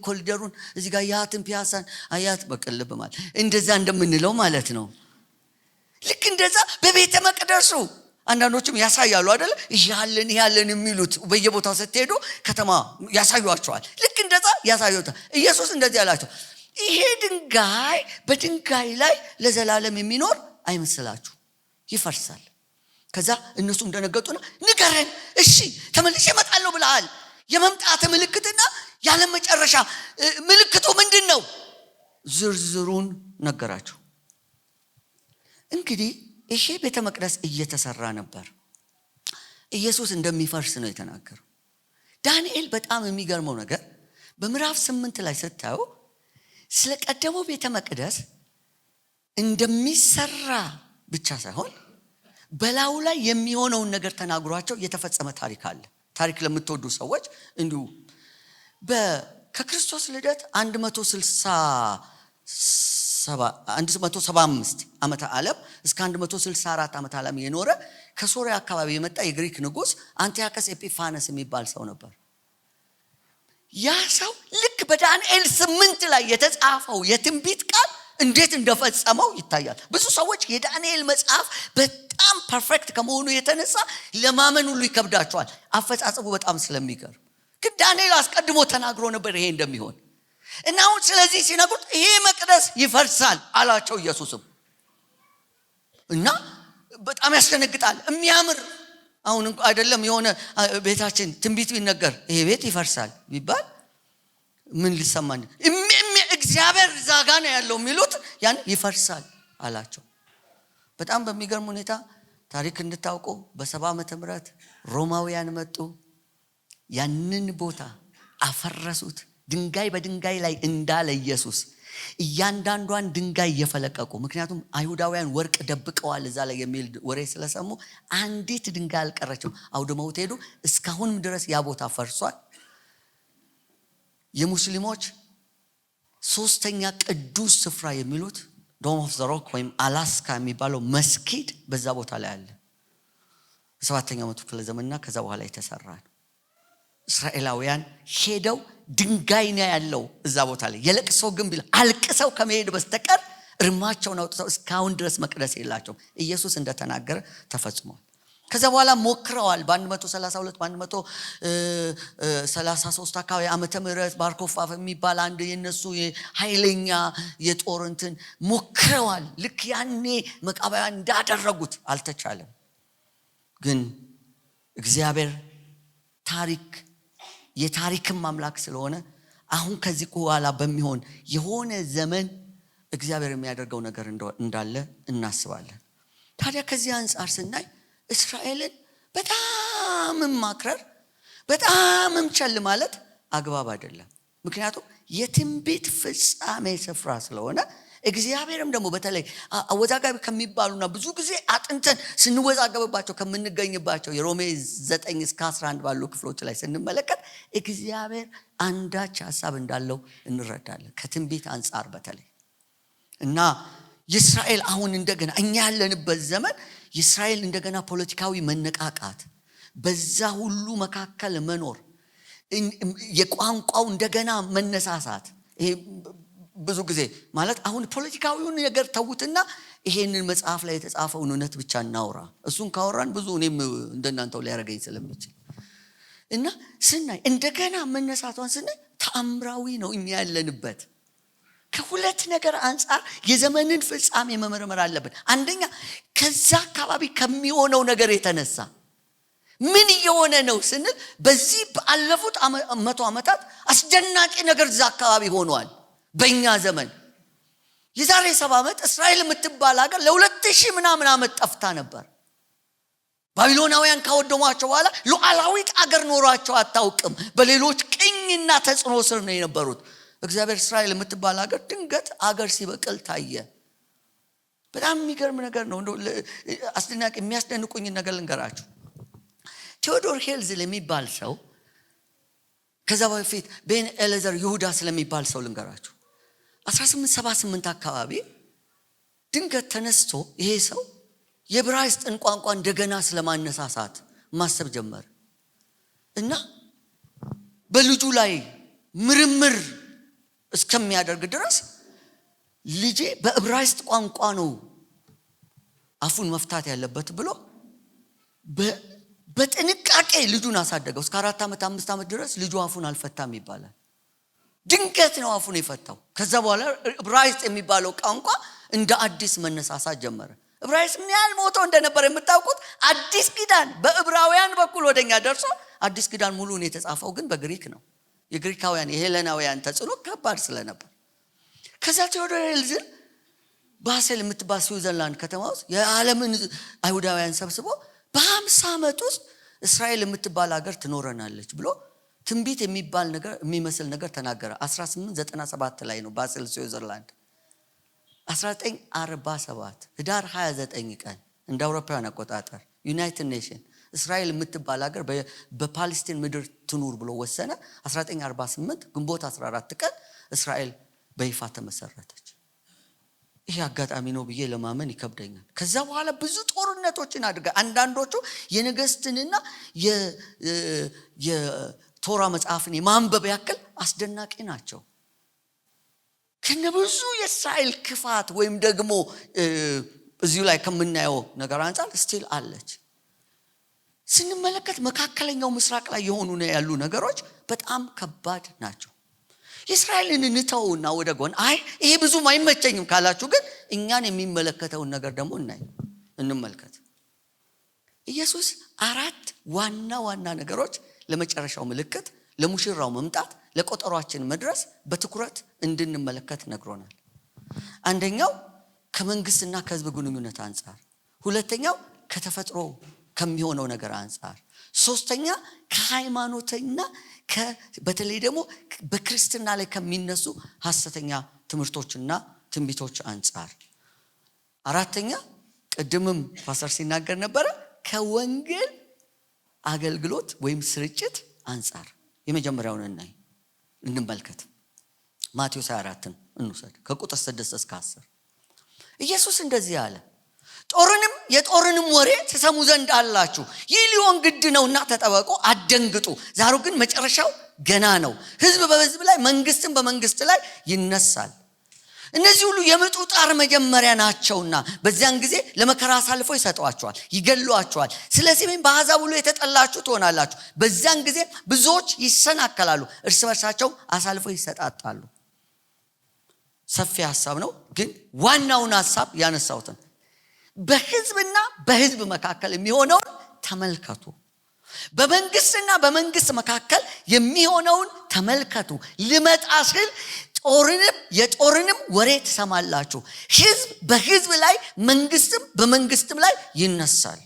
Speaker 1: ኮሪደሩን እዚህ ጋር ያትን ፒያሳን አያት በቀልብ ማለት እንደዛ እንደምንለው ማለት ነው። ልክ እንደዛ በቤተ መቅደሱ አንዳንዶችም ያሳያሉ አይደል ይያለን የሚሉት በየቦታው ስትሄዱ ከተማ ያሳዩአቸዋል። ልክ እንደዛ ያሳዩታል። ኢየሱስ እንደዚህ ያላቸው ይሄ ድንጋይ በድንጋይ ላይ ለዘላለም የሚኖር አይመስላችሁ፣ ይፈርሳል። ከዛ እነሱ እንደነገጡና ንገረን እሺ ተመልሼ እመጣለሁ ብለሃል፣ የመምጣት ምልክትና ያለ መጨረሻ ምልክቱ ምንድነው? ዝርዝሩን ነገራቸው። እንግዲህ ይሄ ቤተ መቅደስ እየተሰራ ነበር። ኢየሱስ እንደሚፈርስ ነው የተናገረው። ዳንኤል በጣም የሚገርመው ነገር በምዕራፍ 8 ላይ ስታዩ ስለ ቀደመው ቤተ መቅደስ እንደሚሰራ ብቻ ሳይሆን በላዩ ላይ የሚሆነውን ነገር ተናግሯቸው የተፈጸመ ታሪክ አለ። ታሪክ ለምትወዱ ሰዎች እንዲሁ ከክርስቶስ ልደት 175 ዓመተ ዓለም እስከ 164 ዓመተ ዓለም የኖረ ከሶሪያ አካባቢ የመጣ የግሪክ ንጉስ አንቲያከስ ኤጲፋነስ የሚባል ሰው ነበር። ያ ሰው ልክ በዳንኤል 8 ላይ የተጻፈው የትንቢት ቃል እንዴት እንደፈጸመው ይታያል። ብዙ ሰዎች የዳንኤል መጽሐፍ በጣም ፐርፌክት ከመሆኑ የተነሳ ለማመን ሁሉ ይከብዳቸዋል፣ አፈጻጸሙ በጣም ስለሚገርም። ግን ዳንኤል አስቀድሞ ተናግሮ ነበር ይሄ እንደሚሆን እና አሁን ስለዚህ ሲነግሩት ይሄ መቅደስ ይፈርሳል አላቸው ኢየሱስም። እና በጣም ያስደነግጣል። የሚያምር አሁን እንኳን አይደለም የሆነ ቤታችን ትንቢት ቢነገር ይሄ ቤት ይፈርሳል ቢባል ምን ሊሰማን? እግዚአብሔር ዛጋ ነው ያለው የሚሉት ያን ይፈርሳል አላቸው። በጣም በሚገርም ሁኔታ ታሪክ እንድታውቁ በ70 ዓመተ ምህረት ሮማውያን መጡ፣ ያንን ቦታ አፈረሱት። ድንጋይ በድንጋይ ላይ እንዳለ ኢየሱስ እያንዳንዷን ድንጋይ እየፈለቀቁ፣ ምክንያቱም አይሁዳውያን ወርቅ ደብቀዋል እዛ ላይ የሚል ወሬ ስለሰሙ አንዲት ድንጋይ አልቀረችም። አውድመውት ሄዱ። እስካሁንም ድረስ ያ ቦታ ፈርሷል። የሙስሊሞች ሶስተኛ ቅዱስ ስፍራ የሚሉት ዶም ኦፍ ዘ ሮክ ወይም አላስካ የሚባለው መስጊድ በዛ ቦታ ላይ አለ። በ7ኛው መቶ ክፍለ ዘመንና ከዛ በኋላ የተሰራ ነው። እስራኤላውያን ሄደው ድንጋይ ነው ያለው እዛ ቦታ ላይ የለቅሶ ግንብ አልቅሰው ከመሄድ በስተቀር እርማቸውን አውጥተው እስካሁን ድረስ መቅደስ የላቸውም። ኢየሱስ እንደተናገረ ተፈጽሟል። ከዛ በኋላ ሞክረዋል። በ132 133 አካባቢ ዓመተ ምህረት ባርኮፋፍ የሚባል አንድ የነሱ ኃይለኛ የጦር እንትን ሞክረዋል። ልክ ያኔ መቃብያን እንዳደረጉት አልተቻለም። ግን እግዚአብሔር የታሪክም አምላክ ስለሆነ አሁን ከዚህ በኋላ በሚሆን የሆነ ዘመን እግዚአብሔር የሚያደርገው ነገር እንዳለ እናስባለን። ታዲያ ከዚህ አንፃር ስናይ እስራኤልን በጣም ማክረር በጣም ቸል ማለት አግባብ አይደለም። ምክንያቱም የትንቢት ፍጻሜ ስፍራ ስለሆነ እግዚአብሔርም ደግሞ በተለይ አወዛጋቢ ከሚባሉና ብዙ ጊዜ አጥንተን ስንወዛገብባቸው ከምንገኝባቸው የሮሜ 9 እስከ 11 ባሉ ክፍሎች ላይ ስንመለከት እግዚአብሔር አንዳች ሐሳብ እንዳለው እንረዳለን። ከትንቢት አንፃር በተለይ እና የእስራኤል አሁን እንደገና እኛ ያለንበት ዘመን የእስራኤል እንደገና ፖለቲካዊ መነቃቃት፣ በዛ ሁሉ መካከል መኖር፣ የቋንቋው እንደገና መነሳሳት። ይሄ ብዙ ጊዜ ማለት አሁን ፖለቲካዊውን ነገር ተውትና ይሄንን መጽሐፍ ላይ የተጻፈውን እውነት ብቻ እናውራ። እሱን ካወራን ብዙ እኔም እንደናንተው ሊያረጋኝ ስለሚችል እና ስናይ እንደገና መነሳቷን ስናይ ተአምራዊ ነው እኛ ያለንበት። ከሁለት ነገር አንፃር የዘመንን ፍጻሜ መመርመር አለብን። አንደኛ ከዛ አካባቢ ከሚሆነው ነገር የተነሳ ምን እየሆነ ነው ስንል በዚህ ባለፉት 100 ዓመታት አስደናቂ ነገር እዛ አካባቢ ሆኗል። በእኛ ዘመን የዛሬ 70 ዓመት እስራኤል የምትባል ሀገር ለ2000 ምናምን ዓመት ጠፍታ ነበር። ባቢሎናውያን ካወደሟቸው በኋላ ሉዓላዊት አገር ኖሯቸው አታውቅም። በሌሎች ቅኝና ተጽዕኖ ስር ነው የነበሩት። እግዚአብሔር እስራኤል የምትባል ሀገር ድንገት አገር ሲበቅል ታየ። በጣም የሚገርም ነገር ነው። አስደናቂ የሚያስደንቁኝ ነገር ልንገራችሁ። ቴዎዶር ሄርዝል የሚባል ሰው ከዛ በፊት ቤን ኤሌዘር ይሁዳ ስለሚባል ሰው ልንገራችሁ። 1878 አካባቢ ድንገት ተነስቶ ይሄ ሰው የዕብራይስጥን ቋንቋ እንደገና ስለማነሳሳት ማሰብ ጀመረ እና በልጁ ላይ ምርምር እስከሚያደርግ ድረስ ልጄ በዕብራይስጥ ቋንቋ ነው አፉን መፍታት ያለበት ብሎ በጥንቃቄ ልጁን አሳደገው። እስከ 4 ዓመት 5 ዓመት ድረስ ልጁ አፉን አልፈታም ይባላል። ድንገት ነው አፉን የፈታው። ከዛ በኋላ ዕብራይስጥ የሚባለው ቋንቋ እንደ አዲስ መነሳሳት ጀመረ። ዕብራይስጥ ምን ያህል ሞቶ እንደነበር የምታውቁት። አዲስ ኪዳን በዕብራውያን በኩል ወደኛ ደርሶ አዲስ ኪዳን ሙሉን የተጻፈው ግን በግሪክ ነው። የግሪካውያን የሄለናውያን ተጽዕኖ ከባድ ስለነበር ከዛ ቴዎዶር ሄርዝል ባሴል የምትባል ስዊዘርላንድ ከተማ ውስጥ የዓለምን አይሁዳውያን ሰብስቦ በ50 ዓመት ውስጥ እስራኤል የምትባል ሀገር ትኖረናለች ብሎ ትንቢት የሚባል ነገር የሚመስል ነገር ተናገረ። 1897 ላይ ነው ባሴል ስዊዘርላንድ። 1947 ህዳር 29 ቀን እንደ አውሮፓውያን አቆጣጠር ዩናይትድ ኔሽን እስራኤል የምትባል ሀገር በፓለስቲን ምድር ትኑር ብሎ ወሰነ። 1948 ግንቦት 14 ቀን እስራኤል በይፋ ተመሰረተች። ይሄ አጋጣሚ ነው ብዬ ለማመን ይከብደኛል። ከዛ በኋላ ብዙ ጦርነቶችን አድርጋ አንዳንዶቹ የነገስትንና የቶራ መጽሐፍን የማንበብ ያክል አስደናቂ ናቸው። ከነብዙ የእስራኤል ክፋት ወይም ደግሞ እዚሁ ላይ ከምናየው ነገር አንፃር ስቲል አለች። ስንመለከት መካከለኛው ምስራቅ ላይ የሆኑ ያሉ ነገሮች በጣም ከባድ ናቸው። የእስራኤልን እንተውና ወደ ጎን ይሄ ብዙም አይመቸኝም ካላችሁ ግን እኛን የሚመለከተውን ነገር ደግሞ እንመልከት። ኢየሱስ 4 ዋና ነገሮች ለመጨረሻው ምልክት፣ ለሙሽራው መምጣት፣ ለቆጠሯችን መድረስ በትኩረት እንድንመለከት ነግሮናል። አንደኛው ከመንግስትና ከህዝብ ግንኙነት አንፃር፣ ሁለተኛው ከተፈጥሮ ከሚሆነው ነገር አንፃር፣ ሶስተኛ ከሃይማኖተኛ በተለይ ደግሞ በክርስትና ላይ ከሚነሱ ሐሰተኛ ትምህርቶችና ትንቢቶች አንፃር፣ አራተኛ ቅድምም ፓስተር ሲናገር ነበረ ከወንጌል አገልግሎት ወይም ስርጭት አንፃር። የመጀመሪያውን እናይ። እንመልከት። ማቴዎስ 24ን እንውሰድ ከቁጥር 6 እስከ 10። ኢየሱስ እንደዚህ አለ፣ የጦርንም ወሬ ትሰሙ ዘንድ አላችሁ። ይህ ሊሆን ግድ ነውና ተጠበቁ፣ አትደንግጡ። ዛሬ ግን መጨረሻው ገና ነው። ሕዝብ በሕዝብ ላይ፣ መንግስትም በመንግስት ላይ ይነሳል። እነዚህ ሁሉ የምጡ ጣር መጀመሪያ ናቸውና በዚያን ጊዜ ለመከራ አሳልፈው ይሰጧቸዋል፣ ይገድሏቸዋል። ስለ ስሜም በአሕዛብ ሁሉ የተጠላችሁ ትሆናላችሁ። በዚያን ጊዜ ብዙዎች ይሰናከላሉ፣ እርስ በርሳቸው አሳልፈው ይሰጣጣሉ። ሰፊ ሐሳብ ነው፣ ግን ዋናውን ሐሳብ ያነሳሁትን በሕዝብና በሕዝብ መካከል የሚሆነውን ተመልከቱ። በመንግስትና በመንግስት መካከል የሚሆነውን ተመልከቱ። ልመጣ ስል የጦርንም ወሬ ትሰማላችሁ። ሕዝብ በሕዝብ ላይ፣ መንግስትም በመንግስትም ላይ ይነሳል።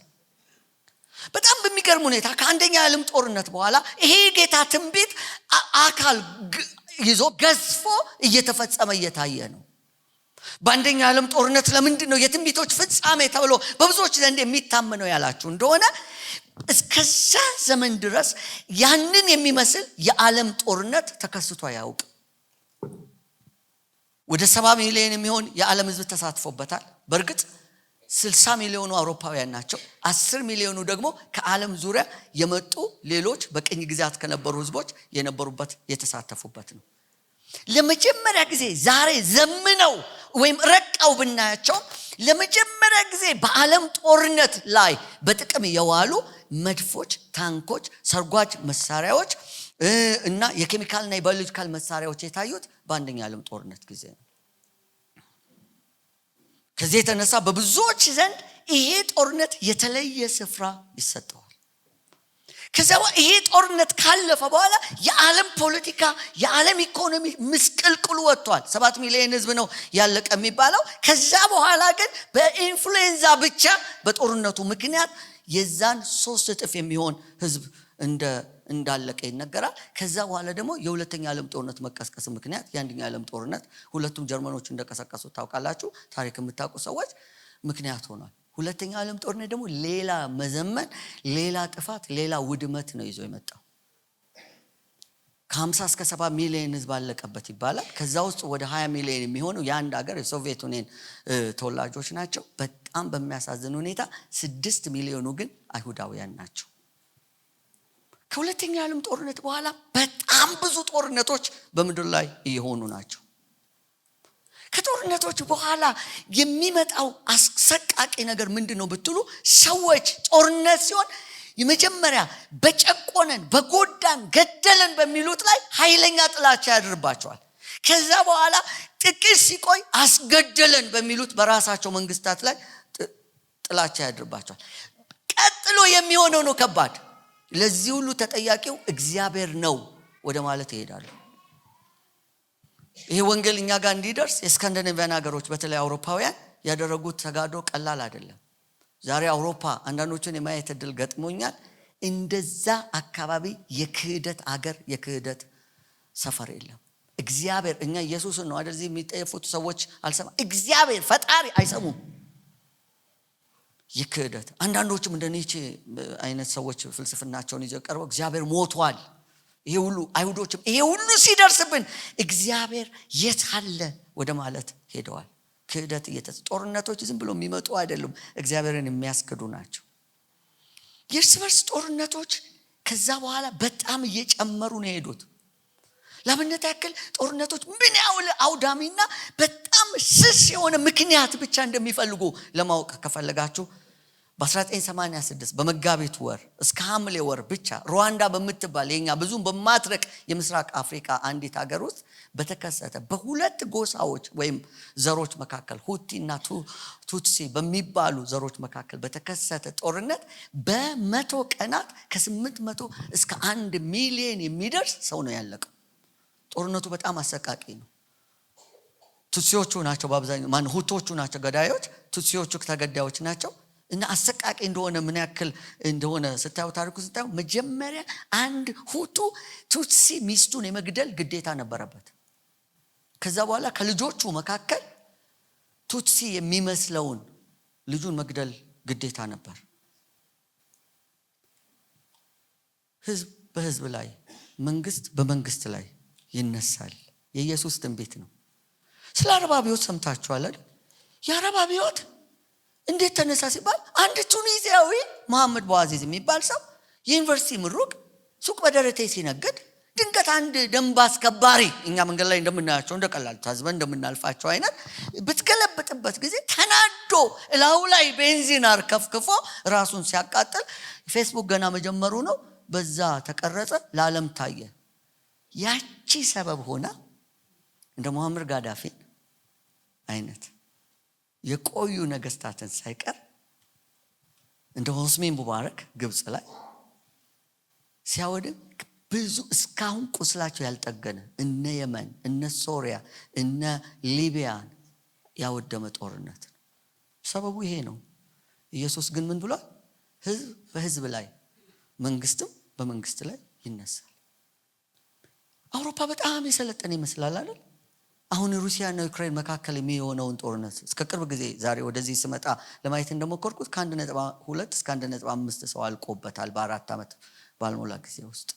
Speaker 1: በጣም በሚገርም ሁኔታ ከአንደኛ የዓለም ጦርነት በኋላ ይሄ ጌታ ትንቢት አካል ይዞ ገዝፎ እየተፈጸመ እየታየ ነው። በአንደኛ የዓለም ጦርነት ለምንድን ነው የትንቢቶች ፍጻሜ ተብሎ በብዙዎች ዘንድ የሚታመነው ያላችሁ እንደሆነ እስከዛ ዘመን ድረስ ያንን የሚመስል የዓለም ጦርነት ተከስቶ አያውቅም። ወደ 70 ሚሊዮን የሚሆን የዓለም ህዝብ ተሳትፎበታል። በእርግጥ 60 ሚሊዮኑ አውሮፓውያን ናቸው። 10 ሚሊዮኑ ደግሞ ከዓለም ዙሪያ የመጡ ሌሎች በቅኝ ግዛት ከነበሩ ህዝቦች የነበሩበት የተሳተፉበት ነው። ለመጀመሪያ ጊዜ ዛሬ ዘምነው ወይም ረቀው ብናያቸው ለመጀመሪያ ጊዜ በዓለም ጦርነት ላይ በጥቅም የዋሉ መድፎች፣ ታንኮች፣ ሰርጓጅ መሳሪያዎች እና የኬሚካልና የባዮሎጂካል መሳሪያዎች የታዩት በአንደኛ የዓለም ጦርነት ጊዜ ነው። ከዚህ የተነሳ በብዙዎች ዘንድ ይሄ ጦርነት የተለየ ስፍራ ይሰጠዋል። ከዚያ ይሄ ጦርነት ካለፈ በኋላ የዓለም ፖለቲካ፣ የዓለም ኢኮኖሚ ምስቅልቅሉ ወጥቷል። 7 ሚሊዮን ህዝብ ነው ያለቀ የሚባለው። ከዛ በኋላ ግን በኢንፍሉዌንዛ ብቻ በጦርነቱ ምክንያት የዛን 3 እጥፍ የሚሆን ህዝብ እንዳለቀ ይነገራል። ከዛ በኋላ ደግሞ የሁለተኛ ዓለም ጦርነት መቀስቀስ ምክንያት የአንደኛ ዓለም ጦርነት ሁለቱም ጀርመኖች እንደቀሰቀሱ ታውቃላችሁ፣ ታሪክ የምታውቁ ሰዎች፣ ምክንያት ሆኗል። ሁለተኛ ዓለም ጦርነት ደግሞ ሌላ መዘመን፣ ሌላ ጥፋት፣ ሌላ ውድመት ነው ይዞ የመጣው። ከ50 እስከ 70 ሚሊዮን ህዝብ አለቀበት ይባላል። ከዛ ውስጥ ወደ 20 ሚሊዮን የሚሆኑ የአንድ ሀገር የሶቪየት ዩኒየን ተወላጆች ናቸው። በጣም በሚያሳዝን ሁኔታ 6 ሚሊዮኑ ግን አይሁዳውያን ናቸው። ከሁለተኛ ዓለም ጦርነት በኋላ በጣም ብዙ ጦርነቶች በምድር ላይ እየሆኑ ናቸው። ከጦርነቶች በኋላ የሚመጣው አሰቃቂ ነገር ምንድነው ብትሉ፣ ሰዎች ጦርነት ሲሆን የመጀመሪያ በጨቆነን፣ በጎዳን፣ ገደለን በሚሉት ላይ ኃይለኛ ጥላቻ ያድርባቸዋል። ከዛ በኋላ ጥቂት ሲቆይ አስገደለን በሚሉት በራሳቸው መንግስታት ላይ ጥላቻ ያድርባቸዋል። ቀጥሎ የሚሆነው ነው ከባድ። ለዚህ ሁሉ ተጠያቂው እግዚአብሔር ነው ወደ ማለት ይሄዳሉ። ይሄ ወንጌል እኛ ጋር እንዲደርስ የስካንዲኔቪያን ሀገሮች በተለይ አውሮፓውያን ያደረጉት ተጋድሎ ቀላል አይደለም። ዛሬ አውሮፓ አንዳንዶቹን የማየት እድል ገጥሞኛል። እንደዛ አካባቢ የክህደት አገር፣ የክህደት ሰፈር የለም። እግዚአብሔር እኛ ኢየሱስን ነው አይደል የሚጠየፉት ሰዎች አልሰማ፣ እግዚአብሔር ፈጣሪ አይሰሙም። የክህደት አንዳንዶችም እንደኔች አይነት ሰዎች ፍልስፍናቸውን ይዘው ቀርበው እግዚአብሔር ሞቷል፣ ይሄ ሁሉ አይሁዶችም ይሄ ሁሉ ሲደርስብን እግዚአብሔር የት አለ ወደ ማለት ሄደዋል። ክህደት ጦርነቶች ዝም ብሎ የሚመጡ አይደሉም፣ እግዚአብሔርን የሚያስክዱ ናቸው። የእርስ በርስ ጦርነቶች ከዛ በኋላ በጣም እየጨመሩ ነው የሄዱት። ለምንነት ያክል ጦርነቶች ምን ያህል አውዳሚና በጣም ስስ የሆነ ምክንያት ብቻ እንደሚፈልጉ ለማወቅ ከፈለጋችሁ በ1986 በመጋቢት ወር እስከ ሐምሌ ወር ብቻ ሩዋንዳ በምትባል የኛ ብዙም በማትረቅ የምስራቅ አፍሪካ አንዲት ሀገር ውስጥ በተከሰተ በሁለት ጎሳዎች ወይም ዘሮች መካከል ሁቲና ቱትሲ በሚባሉ ዘሮች መካከል በተከሰተ ጦርነት በ100 ቀናት ከ800 እስከ 1 ሚሊዮን የሚደርስ ሰው ነው ያለቀው። ጦርነቱ በጣም አሰቃቂ ነው። ቱትሲዎቹ ናቸው በአብዛኛው ሁቶቹ ናቸው ገዳዮች፣ ቱትሲዎቹ ተገዳዮች ናቸው። እና አሰቃቂ እንደሆነ ምን ያክል እንደሆነ ስታዩ ታሪኩ ስታዩ መጀመሪያ አንድ ሁቱ ቱትሲ ሚስቱን የመግደል ግዴታ ነበረበት። ከዛ በኋላ ከልጆቹ መካከል ቱትሲ የሚመስለውን ልጁን መግደል ግዴታ ነበር። ህዝብ በህዝብ ላይ፣ መንግስት በመንግስት ላይ ይነሳል። የኢየሱስ ትንቢት ነው። ስለ አረብ አብዮት ሰምታችኋል አይደል? የአረብ አብዮት እንዴት ተነሳ ሲባል አንድ ቱኒዚያዊ መሐመድ በዋዚዝ የሚባል ሰው የዩኒቨርሲቲ ምሩቅ ሱቅ በደረቴ ሲነግድ ድንገት አንድ ደንብ አስከባሪ እኛ መንገድ ላይ እንደምናያቸው እንደቀላል ታዝበን እንደምናልፋቸው አይነት ብትገለብጥበት ጊዜ ተናዶ እላው ላይ ቤንዚን አርከፍክፎ ራሱን ሲያቃጥል ፌስቡክ ገና መጀመሩ ነው። በዛ ተቀረጸ፣ ለዓለም ታየ። ያቺ ሰበብ ሆና እንደ ሙአመር ጋዳፊን አይነት የቆዩ ነገስታትን ሳይቀር እንደ ሆስኒ ሙባረክ ግብጽ ላይ ሲያወድም ብዙ እስካሁን ቁስላቸው ያልጠገነ እነ የመን፣ እነ ሶሪያ፣ እነ ሊቢያን ያወደመ ጦርነት ነው። ሰበቡ ይሄ ነው። ኢየሱስ ግን ምን ብሏል? ህዝብ በህዝብ ላይ መንግስትም በመንግስት ላይ ይነሳል። አውሮፓ በጣም የሰለጠነ ይመስላል አይደል? አሁን ሩሲያና ዩክሬን መካከል የሚሆነውን ጦርነት እስከ ቅርብ ጊዜ ዛሬ ወደዚህ ስመጣ ለማየት እንደሞከርኩት ከ1.2 እስከ 1.5 ሰው አልቆበታል በ4 ዓመት ባልሞላ ጊዜ ውስጥ።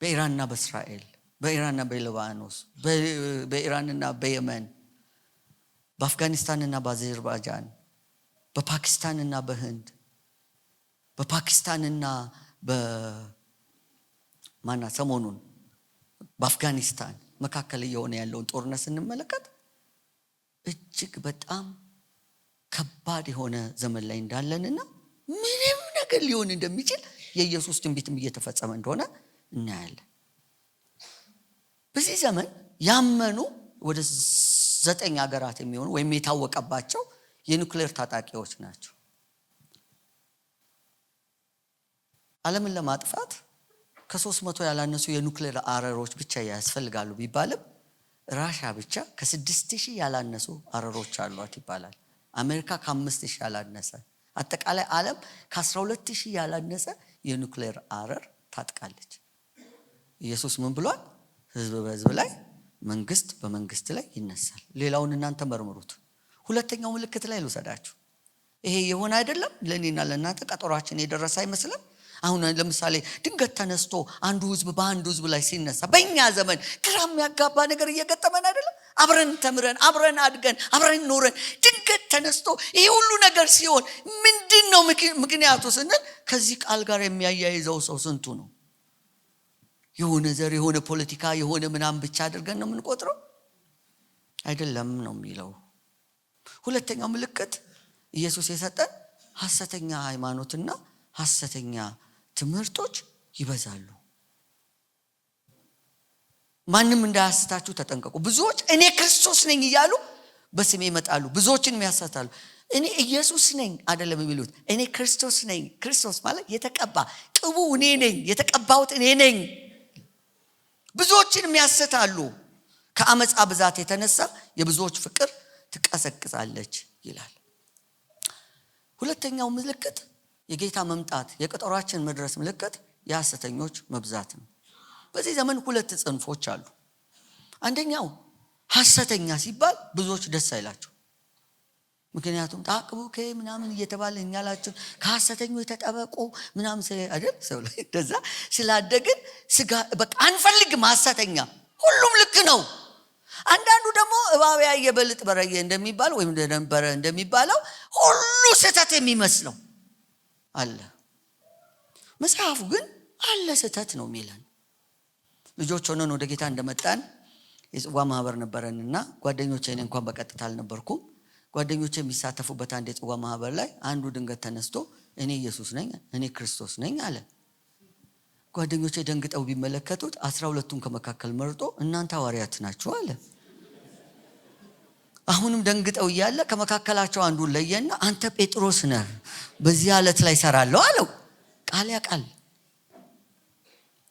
Speaker 1: በኢራንና በእስራኤል፣ በኢራንና በሊባኖስ፣ በኢራንና በየመን፣ በአፍጋኒስታንና በአዘርባይጃን፣ በፓኪስታንና በህንድ፣ በፓኪስታንና በማና ሰሞኑን በአፍጋኒስታን መካከል እየሆነ ያለውን ጦርነት ስንመለከት እጅግ በጣም ከባድ የሆነ ዘመን ላይ እንዳለንና ምንም ነገር ሊሆን እንደሚችል የኢየሱስ ትንቢትም እየተፈጸመ እንደሆነ እናያለን። በዚህ ዘመን ያመኑ ወደ 9 ሀገራት የሚሆኑ ወይም የታወቀባቸው የኒውክሌር ታጣቂዎች ናቸው። ዓለምን ለማጥፋት ከ300 ያላነሱ የኒውክሌር አረሮች ብቻ ያስፈልጋሉ ቢባልም ራሻ ብቻ ከ6000 ያላነሱ አረሮች አሏት ይባላል። አሜሪካ ከ5000 ያላነሰ፣ አጠቃላይ ዓለም ከ12000 ያላነሰ የኒውክሌር አረር ታጥቃለች። ኢየሱስ ምን ብሏል? ህዝብ በህዝብ ላይ መንግስት በመንግስት ላይ ይነሳል። ሌላውን እናንተ መርምሩት። ሁለተኛው ምልክት ላይ ልውሰዳችሁ። ይሄ የሆነ አይደለም ለኔና ለእናንተ ቀጠሯችን የደረሰ አይመስልም? አሁን ለምሳሌ ድንገት ተነስቶ አንዱ ህዝብ በአንዱ ህዝብ ላይ ሲነሳ በእኛ ዘመን ግራ የሚያጋባ ነገር እየገጠመን አይደለም? አብረን ተምረን አብረን አድገን አብረን ኖረን ድንገት ተነስቶ ይሄ ሁሉ ነገር ሲሆን ምንድነው ምክንያቱ ስንል ከዚህ ቃል ጋር የሚያያይዘው ሰው ስንቱ ነው? የሆነ ዘር የሆነ ፖለቲካ የሆነ ምናምን ብቻ አድርገን ነው የምንቆጥረው አይደለም ነው የሚለው። ሁለተኛው ምልክት ኢየሱስ የሰጠን ሐሰተኛ ሃይማኖትና ሐሰተኛ ትምህርቶች ይበዛሉ። ማንም እንዳያስታችሁ ተጠንቀቁ። ብዙዎች እኔ ክርስቶስ ነኝ እያሉ በስሜ ይመጣሉ፣ ብዙዎችን ያሳታሉ። እኔ ኢየሱስ ነኝ አይደለም የሚሉት፣ እኔ ክርስቶስ ነኝ። ክርስቶስ ማለት የተቀባ ቅቡ እኔ ነኝ፣ የተቀባሁት እኔ ነኝ። ብዙዎችን ያሳታሉ። ከአመፃ ብዛት የተነሳ የብዙዎች ፍቅር ትቀዘቅዛለች ይላል። ሁለተኛው ምልክት የጌታ መምጣት የቀጠሯችን መድረስ ምልክት የሐሰተኞች መብዛት ነው። በዚህ ዘመን 2 ጽንፎች አሉ። አንደኛው ሐሰተኛ ሲባል ብዙዎች ደስ አይላቸው። ምክንያቱም ታቅቡ ምናምን እየተባለ እኛላችን ከሐሰተኞች ተጠበቁ ምናምን አይደል? ሰው ላይ እንደዛ ስላደግን ስጋ በቃ አንፈልግም ሐሰተኛ። ሁሉም ልክ ነው። አንዳንዱ ደግሞ እባብ ያየ በልጥ በረየ እንደሚባል ወይም እንደነበረ እንደሚባለው ሁሉ ስህተት የሚመስለው አለ። መጽሐፉ ግን አለ ስህተት ነው የሚለን። ልጆች ሆነን ወደ ጌታ እንደመጣን የጽዋ ማህበር ነበረንና ጓደኞቼ እኔ እንኳን በቀጥታ አልነበርኩም። ጓደኞቼ የሚሳተፉበት አንድ የጽዋ ማህበር ላይ አንዱ ድንገት ተነስቶ እኔ ኢየሱስ ነኝ፣ እኔ ክርስቶስ ነኝ አለ። ጓደኞቼ ደንግጠው ቢመለከቱት 12ቱን ከመካከል መርጦ እናንተ ሐዋርያት ናችሁ አለ። አሁንም ደንግጠው እያለ ከመካከላቸው አንዱን ለየና አንተ ጴጥሮስ ነህ፣ በዚህ አለት ላይ ሰራለሁ አለው። ቃል ያቃል።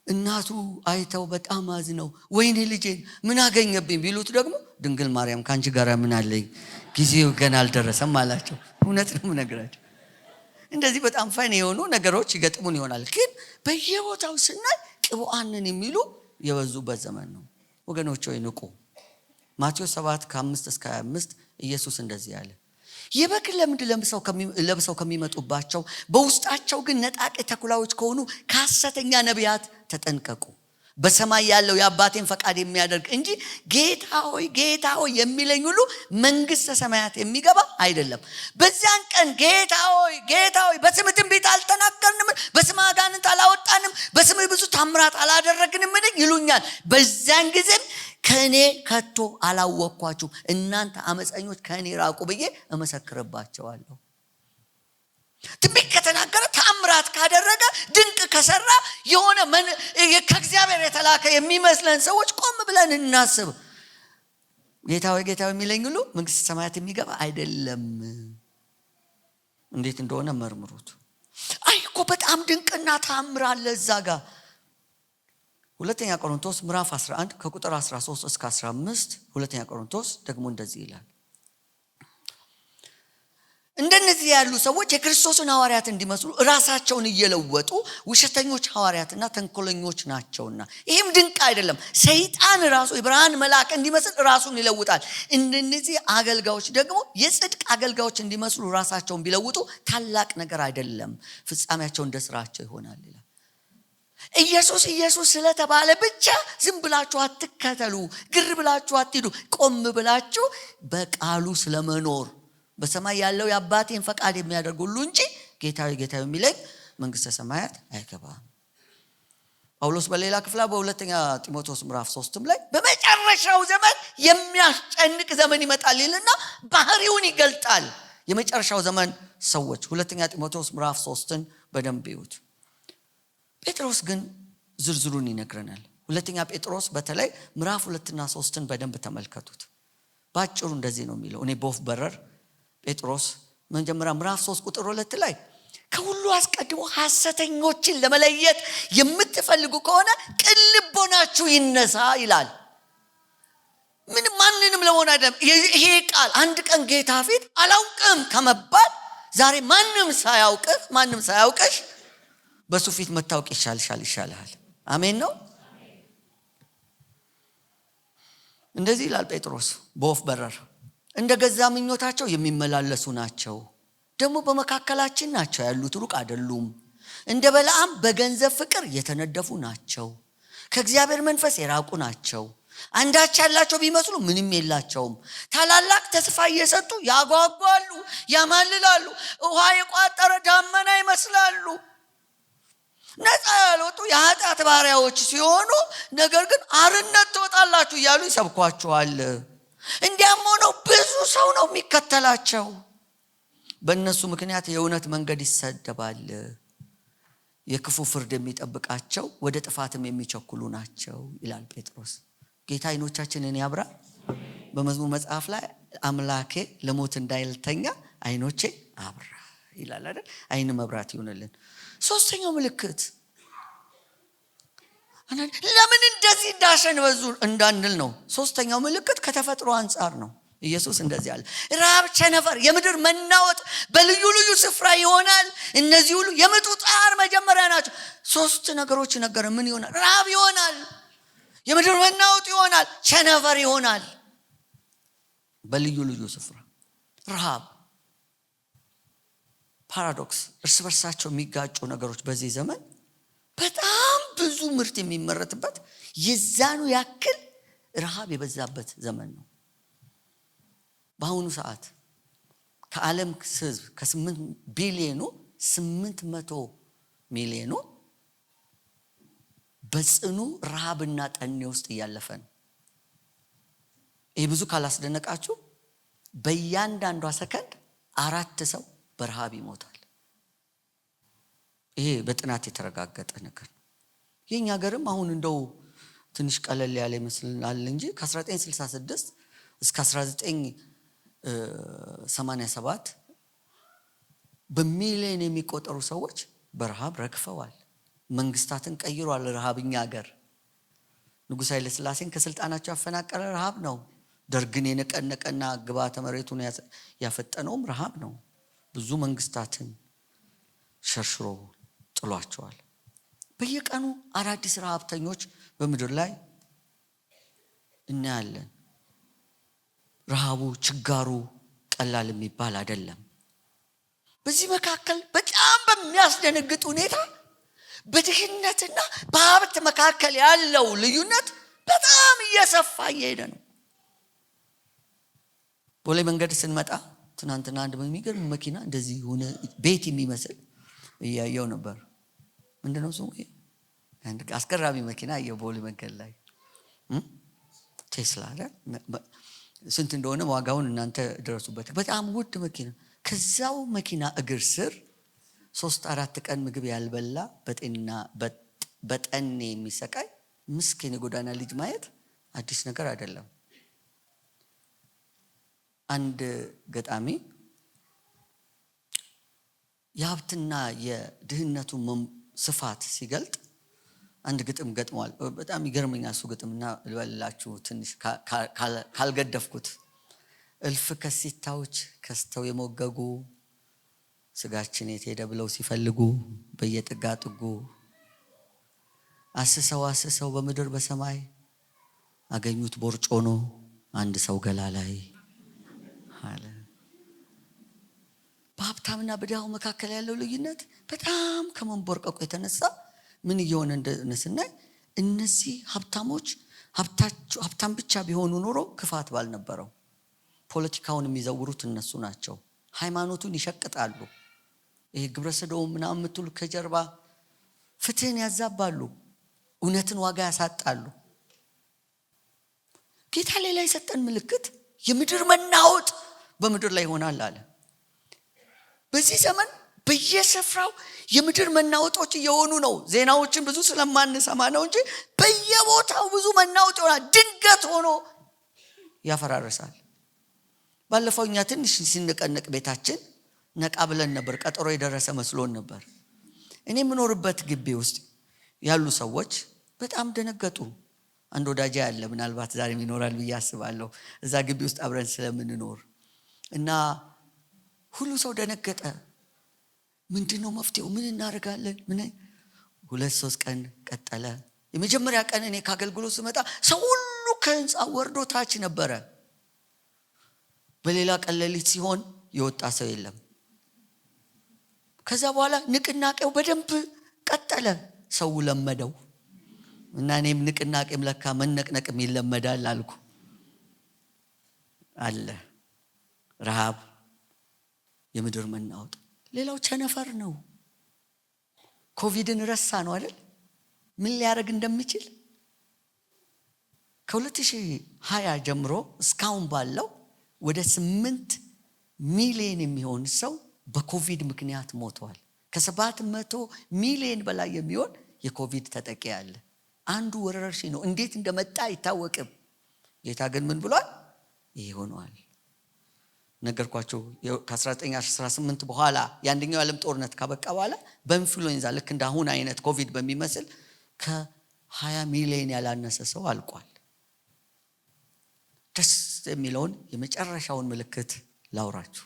Speaker 1: እናቱ አይተው በጣም አዝነው ወይኔ ልጄን ምን አገኘብኝ ቢሉት ደግሞ ድንግል ማርያም ካንቺ ጋር ምን አለኝ፣ ጊዜው ገና አልደረሰም አላቸው። እውነት ነው የምነግራቸው። እንደዚህ በጣም ፈን የሆኑ ነገሮች ይገጥሙን ይሆናል። ግን በየቦታው ስናይ ቅቡዓንን የሚሉ የበዙበት ዘመን ነው። ወገኖች ሆይ ንቁ። ማቴዎስ 7:5-25 ኢየሱስ እንደዚህ ያለ የበግ ለምድ ለብሰው ከሚመጡባቸው በውስጣቸው ግን ነጣቂ ተኩላዎች ከሆኑ ከሐሰተኛ ነቢያት ተጠንቀቁ። በሰማይ ያለው የአባቴን ፈቃድ የሚያደርግ እንጂ ጌታ ሆይ የሚለኝ ሁሉ መንግሥተ ሰማያት የሚገባ አይደለም። በዚያን ቀን ጌታ ሆይ በስምህ ትንቢት አልተናገርንም? በስምህ አጋንንት አላወጣንም? በስምህ ብዙ ታምራት አላደረግንም ይሉኛል። በዚያን ጊዜም ከእኔ ከቶ አላወቅኳችሁ፣ እናንተ አመፀኞች ከእኔ ራቁ ብዬ እመሰክርባቸዋለሁ። ትንቢት ከተናገረ፣ ተአምራት ካደረገ፣ ድንቅ ከሰራ የሆነ ከእግዚአብሔር የተላከ የሚመስለን ሰዎች ቆም ብለን እናስብ። ጌታ ሆይ የሚለኝ ሁሉ መንግሥተ ሰማያት የሚገባ አይደለም። እንዴት እንደሆነ መርምሩት። አይ እኮ በጣም ድንቅና ተአምር አለ እዛ ጋር። ሁለተኛ ቆሮንቶስ ምዕራፍ 11 ከቁጥር 13 እስከ 15 ሁለተኛ ቆሮንቶስ ደግሞ እንደዚህ ይላል። እንደነዚህ ያሉ ሰዎች የክርስቶስን ሐዋርያት እንዲመስሉ ራሳቸውን እየለወጡ ውሸተኞች ሐዋርያትና ተንኮለኞች ናቸውና። ይህም ድንቅ አይደለም። ሰይጣን ራሱ የብርሃን መልአክ እንዲመስል ራሱን ይለውጣል። እንደነዚህ አገልጋዮች ደግሞ የጽድቅ አገልጋዮች እንዲመስሉ ራሳቸውን ቢለውጡ ታላቅ ነገር አይደለም፣ ፍጻሜያቸው እንደ ስራቸው ይሆናል ይላል። ኢየሱስ ስለተባለ ብቻ ዝም ብላችሁ አትከተሉ፣ ግር ብላችሁ አትሂዱ። ቆም ብላችሁ በቃሉ ስለመኖር በሰማይ ያለው የአባቴን ፈቃድ የሚያደርግ ሁሉ እንጂ ጌታ የሚለኝ መንግሥተ ሰማያት አይገባም። ጳውሎስ በሌላ ክፍላ በሁለተኛ ጢሞቴዎስ ምዕራፍ 3 ላይ በመጨረሻው ዘመን የሚያስጨንቅ ዘመን ይመጣል ይልና ባህሪውን ይገልጣል። የመጨረሻው ዘመን ሰዎች ሁለተኛ ጢሞቴዎስ ምዕራፍ 3ን በደንብ ይዩት። ጴጥሮስ ግን ዝርዝሩን ይነግረናል። ሁለተኛ ጴጥሮስ በተለይ ምዕራፍ 2 እና 3ን በደንብ ተመልከቱት። ባጭሩ እንደዚህ ነው የሚለው። እኔ በወፍ በረር ጴጥሮስ መጀመሪያ ምዕራፍ 3 ቁጥር 2 ላይ ከሁሉ አስቀድሞ ሐሰተኞችን ለመለየት የምትፈልጉ ከሆነ ቅን ልቦናችሁ ይነሳ ይላል። ማንንም ለሆነ አይደለም። ይሄ ቃል አንድ ቀን ጌታ ፊት አላውቅም ከመባል ዛሬ ማንም ሳያውቅሽ በሱ ፊት መታወቅ ይሻልሃል። አሜን ነው። እንደዚህ ይላል ጴጥሮስ በወፍ በረር እንደ ገዛ ምኞታቸው የሚመላለሱ ናቸው። ደግሞ በመካከላችን ናቸው ያሉት፣ ሩቅ አይደሉም። እንደ በለዓም በገንዘብ ፍቅር የተነደፉ ናቸው። ከእግዚአብሔር መንፈስ የራቁ ናቸው። አንዳች ያላቸው ቢመስሉ ምንም የላቸውም። ታላላቅ ተስፋ እየሰጡ ያጓጓሉ፣ ያማልላሉ። ውሃ የቋጠረ ዳመና ይመስላሉ። ነፃ ያልወጡ የኃጢአት ባሪያዎች ሲሆኑ ነገር ግን አርነት ትወጣላችሁ እያሉ ይሰብኳቸዋል። እንዲያም ሆነው ብዙ ሰው ነው የሚከተላቸው። በእነሱ ምክንያት የእውነት መንገድ ይሰደባል። የክፉ ፍርድ የሚጠብቃቸው ወደ ጥፋትም የሚቸኩሉ ናቸው ይላል ጴጥሮስ። ጌታ አይኖቻችንን ያብራ። በመዝሙር መጽሐፍ ላይ አምላኬ ለሞት እንዳይልተኛ አይኖቼ አብራ ይላል አይደል? አይን መብራት ይሆንልን። ሶስተኛው ምልክት ለምን እንደዚህ ዳሸን በዙ እንዳንል ነው። ሶስተኛው ምልክት ከተፈጥሮ አንጻር ነው። ኢየሱስ እንደዚህ አለ። ራብ፣ ቸነፈር፣ የምድር መናወጥ በልዩ ልዩ ስፍራ ይሆናል። እነዚህ ሁሉ የምጡ ጣር መጀመሪያ ናቸው። 3 ነገሮች ነገረ። ምን ይሆናል? ራብ ይሆናል፣ የምድር መናወጥ ይሆናል፣ ቸነፈር ይሆናል። በልዩ ልዩ ስፍራ ረሃብ፣ ፓራዶክስ፣ እርስ በርሳቸው የሚጋጩ ነገሮች። በዚህ ዘመን በጣም ብዙ ምርት የሚመረትበት የዛኑ ያክል ረሃብ የበዛበት ዘመን ነው። በአሁኑ ሰዓት ከዓለም ሕዝብ ከ8 ቢሊዮኑ 800 ሚሊዮኑ በጽኑ ረሃብና ጠኔ ውስጥ እያለፈ ነው። ይህ ብዙ ካላስደነቃችሁ በእያንዳንዷ ሰከንድ 4 ሰው በረሃብ ይሞታል። ይሄ በጥናት የተረጋገጠ ነገር ነው። የኛ ሀገርም አሁን እንደው ትንሽ ቀለል ያለ ይመስላል እንጂ ከ1966 እስከ 1987 በሚሊዮን የሚቆጠሩ ሰዎች በረሃብ ረግፈዋል። መንግስታትን ቀይሯል ረሃብኛ ሀገር። ንጉሥ ኃይለ ሥላሴን ከስልጣናቸው ያፈናቀለ ረሃብ ነው። ደርግን የነቀነቀና ግብዓተ መሬቱን ያፈጠነውም ረሃብ ነው። ብዙ መንግስታትን ሸርሽሮ ጥሏቸዋል። በየቀኑ አዳዲስ ረሃብተኞች በምድር ላይ እናያለን። ረሃቡ ችጋሩ ቀላል የሚባል አይደለም። በዚህ መካከል በጣም በሚያስደነግጥ ሁኔታ በድህነትና በሀብት መካከል ያለው ልዩነት በጣም እየሰፋ እየሄደ ነው። ቦሌ መንገድ ስንመጣ ትናንትና አንድ የሚገርም መኪና እንደዚህ ሆነ ቤት የሚመስል እያየው ነበር። ምንድነው ስሙ? አንድ አስገራሚ መኪና የቦሌ መንገድ ላይ ቴስላ አይደል? ስንት እንደሆነ ዋጋውን እናንተ ድረሱበት። በጣም ውድ መኪና። ከዛው መኪና እግር ስር 3-4 ቀን ምግብ ያልበላ በጠኔ የሚሰቃይ ምስኪን የጎዳና ልጅ ማየት አዲስ ነገር አይደለም። አንድ ገጣሚ የሀብትና የድህነቱ ስፋት ሲገልጥ አንድ ግጥም ገጥሟል። በጣም ይገርመኛል እሱ ግጥምና ልበላችሁ ትንሽ ካልገደፍኩት። እልፍ ከሲታዎች ከስተው የሞገጉ ስጋችን የት ሄደ ብለው ሲፈልጉ በየጥጋ ጥጉ አስሰው በምድር በሰማይ አገኙት ቦርጮኖ አንድ ሰው ገላ ላይ አለ። በሀብታምና በድሃው መካከል ያለው ልዩነት በጣም ከመንቦርቀቁ የተነሳ ምን እየሆነ እንደሆነ ስናይ እነዚህ ሀብታሞች ሀብታም ብቻ ቢሆኑ ኖሮ ክፋት ባልነበረው። ፖለቲካውን የሚዘውሩት እነሱ ናቸው። ሃይማኖቱን ይሸቅጣሉ። ይሄ ግብረ ሰዶም ምናምን የምትሉ ከጀርባ ፍትህን ያዛባሉ፣ እውነትን ዋጋ ያሳጣሉ። ጌታ ሌላ የሰጠን ምልክት የምድር መናወጥ በምድር ላይ ይሆናል አለ። በዚህ ዘመን በየስፍራው የምድር መናወጦች እየሆኑ ነው። ዜናዎችን ብዙ ስለማንሰማ ነው እንጂ በየቦታው ብዙ መናወጥ ይሆናል። ድንገት ሆኖ ያፈራርሳል። ባለፈው እኛ ትንሽ ሲንቀነቅ ቤታችን ነቃ ብለን ነበር። ቀጠሮ የደረሰ መስሎን ነበር። እኔ የምኖርበት ግቢ ውስጥ ያሉ ሰዎች በጣም ደነገጡ። አንድ ወዳጄ ያለ ምናልባት ዛሬም ይኖራል ብዬ አስባለሁ፣ እዛ ግቢ ውስጥ አብረን ስለምንኖር እና ሁሉ ሰው ደነገጠ። ምንድነው መፍትሄው? ምን እናደርጋለን? 2-3 ቀን ቀጠለ። የመጀመሪያ ቀን እኔ ከአገልግሎት ስመጣ ሰው ሁሉ ከህንፃ ወርዶ ታች ነበረ። በሌላ ቀን ሌሊት ሲሆን የወጣ ሰው የለም። ከዛ በኋላ ንቅናቄው በደንብ ቀጠለ። ሰው ለመደው እና እኔም ንቅናቄም ለካ መነቅነቅም ይለመዳል አልኩ። አለ ረሃብ፣ የምድር መናወጥ። ሌላው ቸነፈር ነው። ኮቪድን ረሳ ነው አይደል? ምን ሊያደርግ እንደሚችል ከ2020 ጀምሮ እስካሁን ባለው ወደ 8 ሚሊዮን የሚሆን ሰው በኮቪድ ምክንያት ሞቷል። ከ700 ሚሊዮን በላይ የሚሆን የኮቪድ ተጠቂ ያለ። አንዱ ወረርሽኝ ነው። እንዴት እንደመጣ አይታወቅም። ጌታ ግን ምን ብሏል? ይሄ ሆኗል። ነገርኳቸው። ከ1918 በኋላ የአንደኛው ዓለም ጦርነት ካበቃ በኋላ በኢንፍሉዌንዛ ልክ እንደ አሁን አይነት ኮቪድ በሚመስል ከ20 ሚሊዮን ያላነሰ ሰው አልቋል። ደስ የሚለውን የመጨረሻውን ምልክት ላውራችሁ።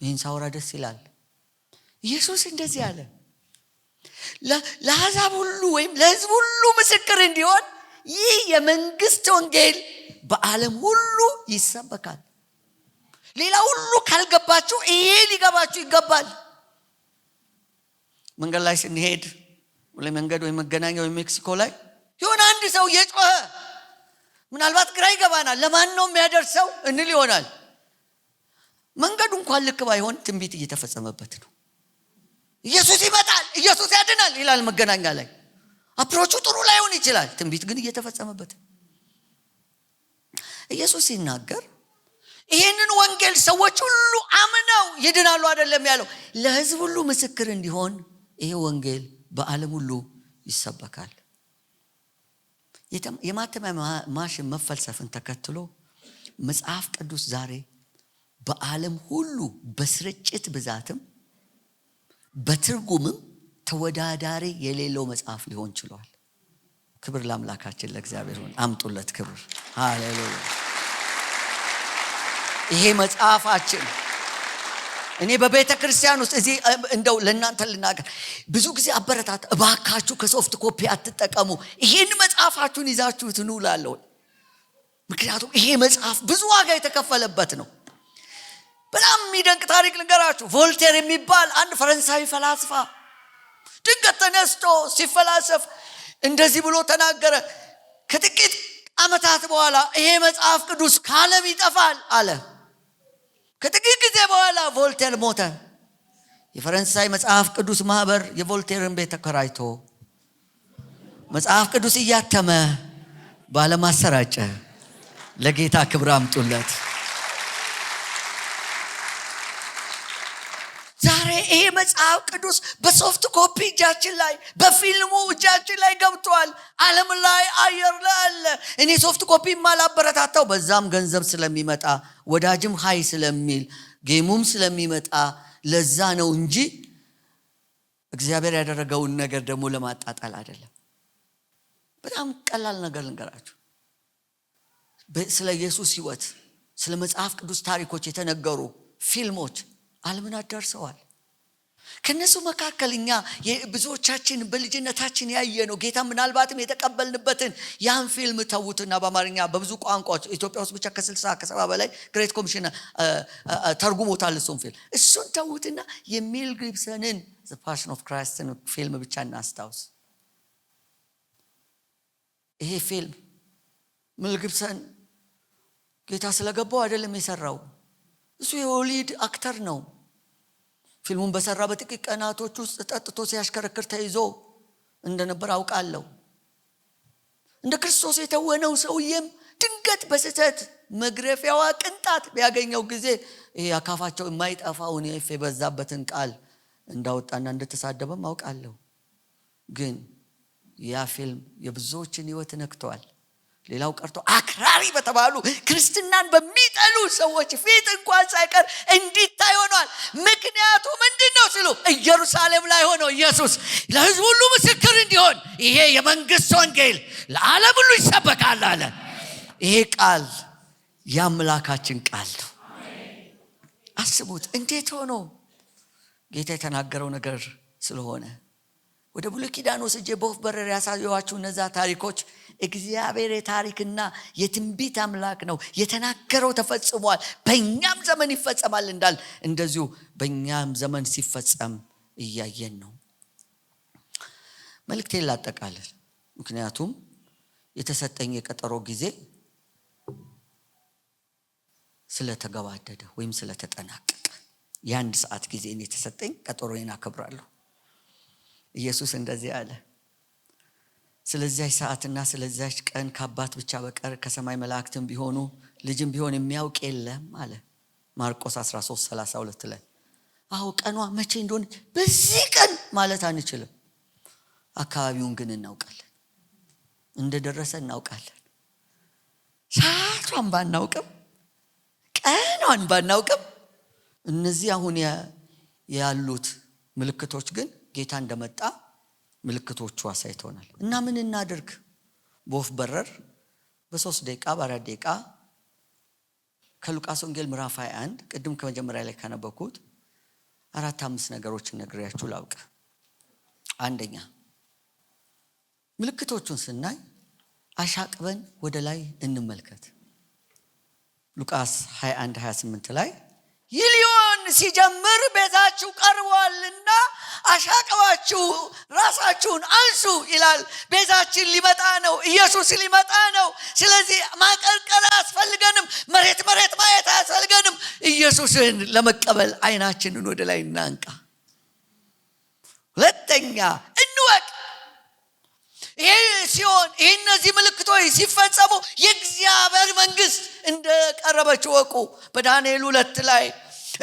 Speaker 1: ይህን ሳውራ ደስ ይላል። ኢየሱስ እንደዚህ አለ፣ ለአሕዛብ ሁሉ ወይም ለሕዝብ ሁሉ ምስክር እንዲሆን ይህ የመንግስት ወንጌል በዓለም ሁሉ ይሰበካል። ሌላ ሁሉ ካልገባችሁ ይሄ ሊገባችሁ ይገባል። መንገድ ላይ ስንሄድ ወይ መንገድ ወይ መገናኛ ወይ ሜክሲኮ ላይ የሆነ አንድ ሰው እየጮኸ ምናልባት ግራ ይገባናል። ለማን ነው የሚያደርሰው እንል ይሆናል። መንገዱ እንኳን ልክ ባይሆን ትንቢት እየተፈጸመበት ነው። ኢየሱስ ይመጣል፣ ኢየሱስ ያድናል ይላል መገናኛ ላይ። አፕሮቹ ጥሩ ላይሆን ይችላል፣ ትንቢት ግን እየተፈጸመበት። ኢየሱስ ሲናገር ይህንን ወንጌል ሰዎች ሁሉ አምነው ይድናሉ አይደለም ያለው፣ ለሕዝብ ሁሉ ምስክር እንዲሆን ይሄ ወንጌል በዓለም ሁሉ ይሰበካል። የማተሚያ ማሽን መፈልሰፍን ተከትሎ መጽሐፍ ቅዱስ ዛሬ በዓለም ሁሉ በስርጭት ብዛትም በትርጉምም ተወዳዳሪ የሌለው መጽሐፍ ሊሆን ችሏል። ክብር ለአምላካችን ለእግዚአብሔር ይሁን። አምጡለት ክብር። ሃሌሉያ። ይሄ መጽሐፋችን እኔ በቤተ ክርስቲያን ውስጥ እዚህ እንደው ለእናንተ ልናገር፣ ብዙ ጊዜ አበረታት፣ እባካችሁ ከሶፍት ኮፒ አትጠቀሙ፣ ይሄን መጽሐፋችሁን ይዛችሁት ኑ እላለሁ። ምክንያቱም ይሄ መጽሐፍ ብዙ ዋጋ የተከፈለበት ነው። በጣም የሚደንቅ ታሪክ ልንገራችሁ። ቮልቴር የሚባል አንድ ፈረንሳዊ ፈላስፋ ድንገት ተነስቶ ሲፈላሰፍ እንደዚህ ብሎ ተናገረ። ከጥቂት ዓመታት በኋላ ይሄ መጽሐፍ ቅዱስ ከዓለም ይጠፋል አለ። ከጥቂት ጊዜ በኋላ ቮልቴር ሞተ። የፈረንሳይ መጽሐፍ ቅዱስ ማህበር የቮልቴርን ቤት ተከራይቶ መጽሐፍ ቅዱስ እያተመ በዓለም አሰራጨ። ለጌታ ክብር አምጡለት። ዛሬ ይሄ መጽሐፍ ቅዱስ በሶፍት ኮፒ እጃችን ላይ፣ በፊልሙ እጃችን ላይ ገብቷል። ዓለም ላይ አየር ላይ አለ። እኔ ሶፍት ኮፒ ማላበረታታው በዛም ገንዘብ ስለሚመጣ ወዳጅም ሃይ ስለሚል ጌሙም ስለሚመጣ ለዛ ነው እንጂ እግዚአብሔር ያደረገውን ነገር ደግሞ ለማጣጣል አይደለም። በጣም ቀላል ነገር ልንገራችሁ። ስለ ኢየሱስ ሕይወት፣ ስለ መጽሐፍ ቅዱስ ታሪኮች የተነገሩ ፊልሞች ዓለምን አዳርሰዋል። ከነሱ መካከል እኛ ብዙዎቻችን በልጅነታችን ያየነው ጌታ ምናልባትም የተቀበልንበትን ያን ፊልም ተውትና በአማርኛ በብዙ ቋንቋዎች ኢትዮጵያ ውስጥ ብቻ ከ60 ከ70 በላይ ግሬት ኮሚሽን ተርጉሞታል እሱን ፊልም። እሱን ተውትና የሜል ጊብሰንን ዘ ፓሽን ኦፍ ክራይስትን ፊልም ብቻ እናስታውስ። ይሄ ፊልም ሜል ጊብሰን ጌታ ስለገባው አይደለም የሰራው። እሱ የሆሊውድ አክተር ነው። ፊልሙን በሰራ በጥቂት ቀናቶች ውስጥ ጠጥቶ ሲያሽከረክር ተይዞ እንደነበር አውቃለሁ። እንደ ክርስቶስ የተወነው ሰውዬም ድንገት በስህተት መግረፊያዋ ቅንጣት ቢያገኘው ጊዜ ይሄ አካፋቸው የማይጠፋውን የኤፍ የበዛበትን ቃል እንዳወጣና እንደተሳደበም አውቃለሁ። ግን ያ ፊልም የብዙዎችን ሕይወት ነክቷል። ሌላው ቀርቶ አክራሪ በተባሉ ክርስትናን በሚጠሉ ሰዎች ፊት እንኳን ሳይቀር እንዲታይ ሆኗል። ምክንያቱ ምንድነው ሲሉ ኢየሩሳሌም ላይ ሆኖ ኢየሱስ ለሕዝብ ሁሉ ምስክር እንዲሆን ይሄ የመንግስት ወንጌል ለዓለም ሁሉ ይሰበካል አለ። ይሄ ቃል የአምላካችን ቃል ነው። አስቡት እንዴት ሆኖ ጌታ የተናገረው ነገር ስለሆነ። ወደ ብሉይ ኪዳን ወስጄ በወፍ በረር ያሳየኋችሁ እነዛ ታሪኮች እግዚአብሔር የታሪክና የትንቢት አምላክ ነው። የተናገረው ተፈጽሟል። በእኛም ዘመን ይፈጸማል እንዳል እንደዚሁ በእኛም ዘመን ሲፈጸም እያየን ነው። መልእክቴን ላጠቃልል። ምክንያቱም የተሰጠኝ የቀጠሮ ጊዜ ስለተገባደደ ወይም ስለተጠናቀቀ የአንድ ሰዓት ጊዜ የተሰጠኝ ቀጠሮዬን አከብራለሁ። ኢየሱስ እንደዚህ አለ፣ ስለዚያች ሰዓትና ስለዚያች ቀን ከአባት ብቻ በቀር ከሰማይ መላእክትም ቢሆኑ ልጅም ቢሆን የሚያውቅ የለም አለ። ማርቆስ 13:32 ላይ አዎ ቀኗ መቼ እንደሆነ በዚህ ቀን ማለት አንችልም። አካባቢውን ግን እናውቃለን፣ እንደደረሰ እናውቃለን። ሰዓቷን ባናውቅም ቀኗን ባናውቅም እነዚህ አሁን ያሉት ምልክቶች ግን ጌታ እንደመጣ ምልክቶቹ አሳይተውናል። እና ምን እናድርግ? በወፍ በረር በ3 ደቂቃ በ4 ደቂቃ ከሉቃስ ወንጌል ምዕራፍ 21 ቅድም ከመጀመሪያ ላይ ካነበብኩት 4-5 ነገሮችን ነግሬያችሁ ላውቅ። አንደኛ ምልክቶቹን ስናይ አሻቅበን ወደ ላይ እንመልከት። ሉቃስ 21:28 ላይ ይህ ሊሆን ሲጀምር ቤታችሁ ቀርቧልና አሻቅባችሁ ራሳችሁን አንሱ ይላል። ቤዛችን ሊመጣ ነው። ኢየሱስ ሊመጣ ነው። ስለዚህ ማቀርቀር አያስፈልገንም። መሬት ማየት አያስፈልገንም። ኢየሱስን ለመቀበል አይናችንን ወደ ላይ እናንቃ። ሁለተኛ እንወቅ። ይሄ ሲሆን እነዚህ ምልክቶች ሲፈጸሙ የእግዚአብሔር መንግስት እንደቀረበች ወቁ። በዳንኤል 2 ላይ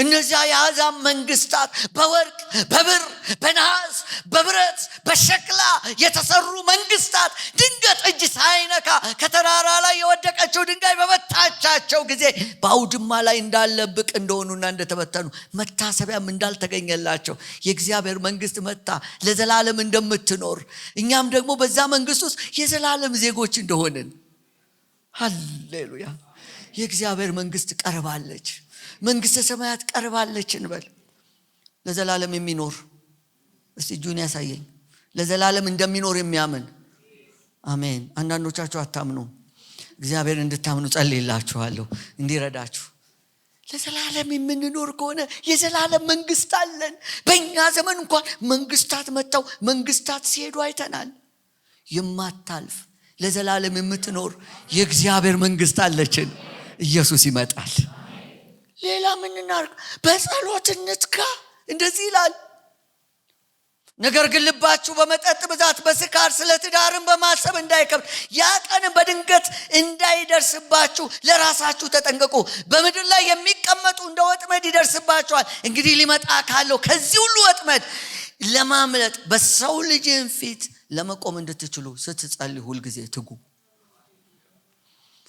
Speaker 1: እነዚያ የአሕዛብ መንግስታት በወርቅ በብር በነሐስ በብረት በሸክላ የተሰሩ መንግስታት ድንገት እጅ ሳይነካ ከተራራ ላይ የወደቀችው ድንጋይ በመታቻቸው ጊዜ በአውድማ ላይ እንዳለ ብቅ እንደሆኑና እንደተበተኑ መታሰቢያም እንዳልተገኘላቸው የእግዚአብሔር መንግስት መታ ለዘላለም እንደምትኖር እኛም ደግሞ በዛ መንግስት ውስጥ የዘላለም ዜጎች እንደሆንን ሃሌሉያ። የእግዚአብሔር መንግስት ቀርባለች። መንግስተ ሰማያት ቀርባለች እንበል። ለዘላለም የሚኖር እስቲ እጁን ያሳየኝ። ለዘላለም እንደሚኖር የሚያምን አሜን። አንዳንዶቻችሁ አታምኑ። እግዚአብሔር እንድታምኑ ጸልይላችኋለሁ እንዲረዳችሁ። ለዘላለም የምንኖር ከሆነ የዘላለም መንግስት አለን። በእኛ ዘመን እንኳን መንግስታት መጥተው መንግስታት ሲሄዱ አይተናል። የማታልፍ ለዘላለም የምትኖር የእግዚአብሔር መንግስት አለችን። ኢየሱስ ይመጣል። ሌላ ምን እናድርግ? በጸሎት እንትጋ። እንደዚህ ይላል፣ ነገር ግን ልባችሁ በመጠጥ ብዛት በስካር ስለ ትዳርን በማሰብ እንዳይከብድ ያ ቀን በድንገት እንዳይደርስባችሁ ለራሳችሁ ተጠንቀቁ። በምድር ላይ የሚቀመጡ እንደ ወጥመድ ይደርስባችኋል። እንግዲህ ሊመጣ ካለው ከዚህ ሁሉ ወጥመድ ለማምለጥ በሰው ልጅን ፊት ለመቆም እንድትችሉ ስትጸልዩ ሁልጊዜ ትጉ።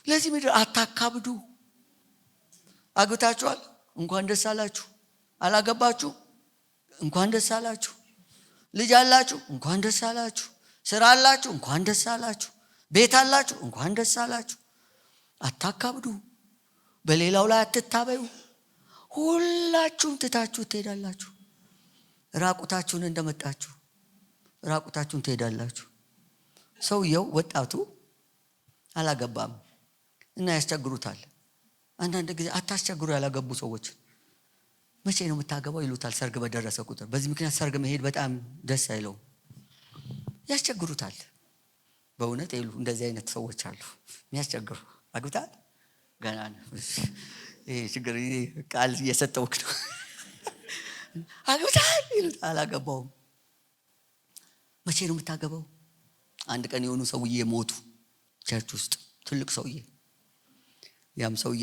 Speaker 1: ለዚህ ምድር አታካብዱ። አግብታችኋል? እንኳን ደስ አላችሁ። አላገባችሁ? እንኳን ደስ አላችሁ። ልጅ አላችሁ? እንኳን ደስ አላችሁ። ስራ አላችሁ? እንኳን ደስ አላችሁ። ቤት አላችሁ? እንኳን ደስ አላችሁ። አታካብዱ። በሌላው ላይ አትታበዩ። ሁላችሁም ትታችሁ ትሄዳላችሁ። ራቁታችሁን እንደመጣችሁ ራቁታችሁን ትሄዳላችሁ። ሰውየው ወጣቱ አላገባም እና ያስቸግሩታል። አንዳንድ ጊዜ አታስቸግሩ ያላገቡ ሰዎች። መቼ ነው የምታገባው ይሉታል ሰርግ በደረሰ ቁጥር። በዚህ ምክንያት ሰርግ መሄድ በጣም ደስ አይለው፣ ያስቸግሩታል። በእውነት ይሉ እንደዚህ አይነት ሰዎች አሉ የሚያስቸግሩ። አግብታል? ገና ነው። ይሄ ችግር ቃል እየሰጠውክ ነው። አግብታል ይሉታል። አላገባውም። መቼ ነው የምታገባው? አንድ ቀን የሆኑ ሰውዬ ሞቱ ቸርች ውስጥ፣ ትልቅ ሰውዬ። ያም ሰውዬ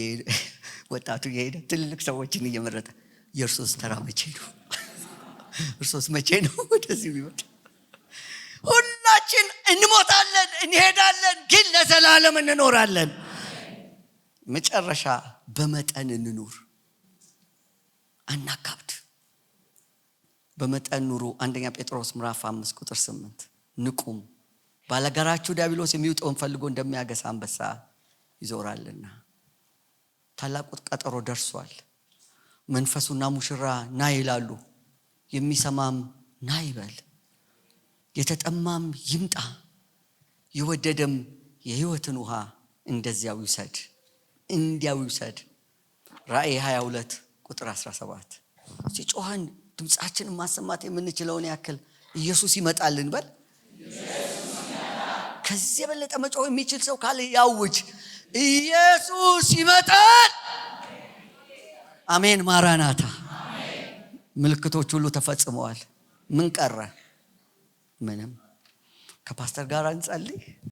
Speaker 1: ወጣቱ እየሄደ ትልልቅ ሰዎችን እየመረጠ የእርሶስ ተራ መቼ ነው? እርሶስ መቼ ነው ወደዚህ የሚመጣ? ሁላችን እንሞታለን፣ እንሄዳለን፣ ግን ለዘላለም እንኖራለን። መጨረሻ በመጠን እንኑር፣ አናካብድ። በመጠን ኑሩ። አንደኛ ጴጥሮስ ምዕራፍ 5 ቁጥር 8 ንቁም፣ ባላጋራችሁ ዲያብሎስ የሚውጠውን ፈልጎ እንደሚያገሳ አንበሳ ይዞራልና። ታላቁ ቀጠሮ ደርሷል። መንፈሱና ሙሽራ ና ይላሉ። የሚሰማም ና ይበል። የተጠማም ይምጣ፣ የወደደም የሕይወትን ውሃ እንደዚያው ይውሰድ፣ እንዲያው ይውሰድ። ራእይ 22 ቁጥር 17 ሲጮኸን ድምፃችንን ማሰማት የምንችለውን ያክል ኢየሱስ ይመጣልን በል። ከዚህ የበለጠ መጮህ የሚችል ሰው ካለ ያውጅ፣ ኢየሱስ ይመጣል። አሜን። ማራናታ። ምልክቶች ሁሉ ተፈጽመዋል። ምን ቀረ? ምንም። ከፓስተር ጋር እንጸልይ።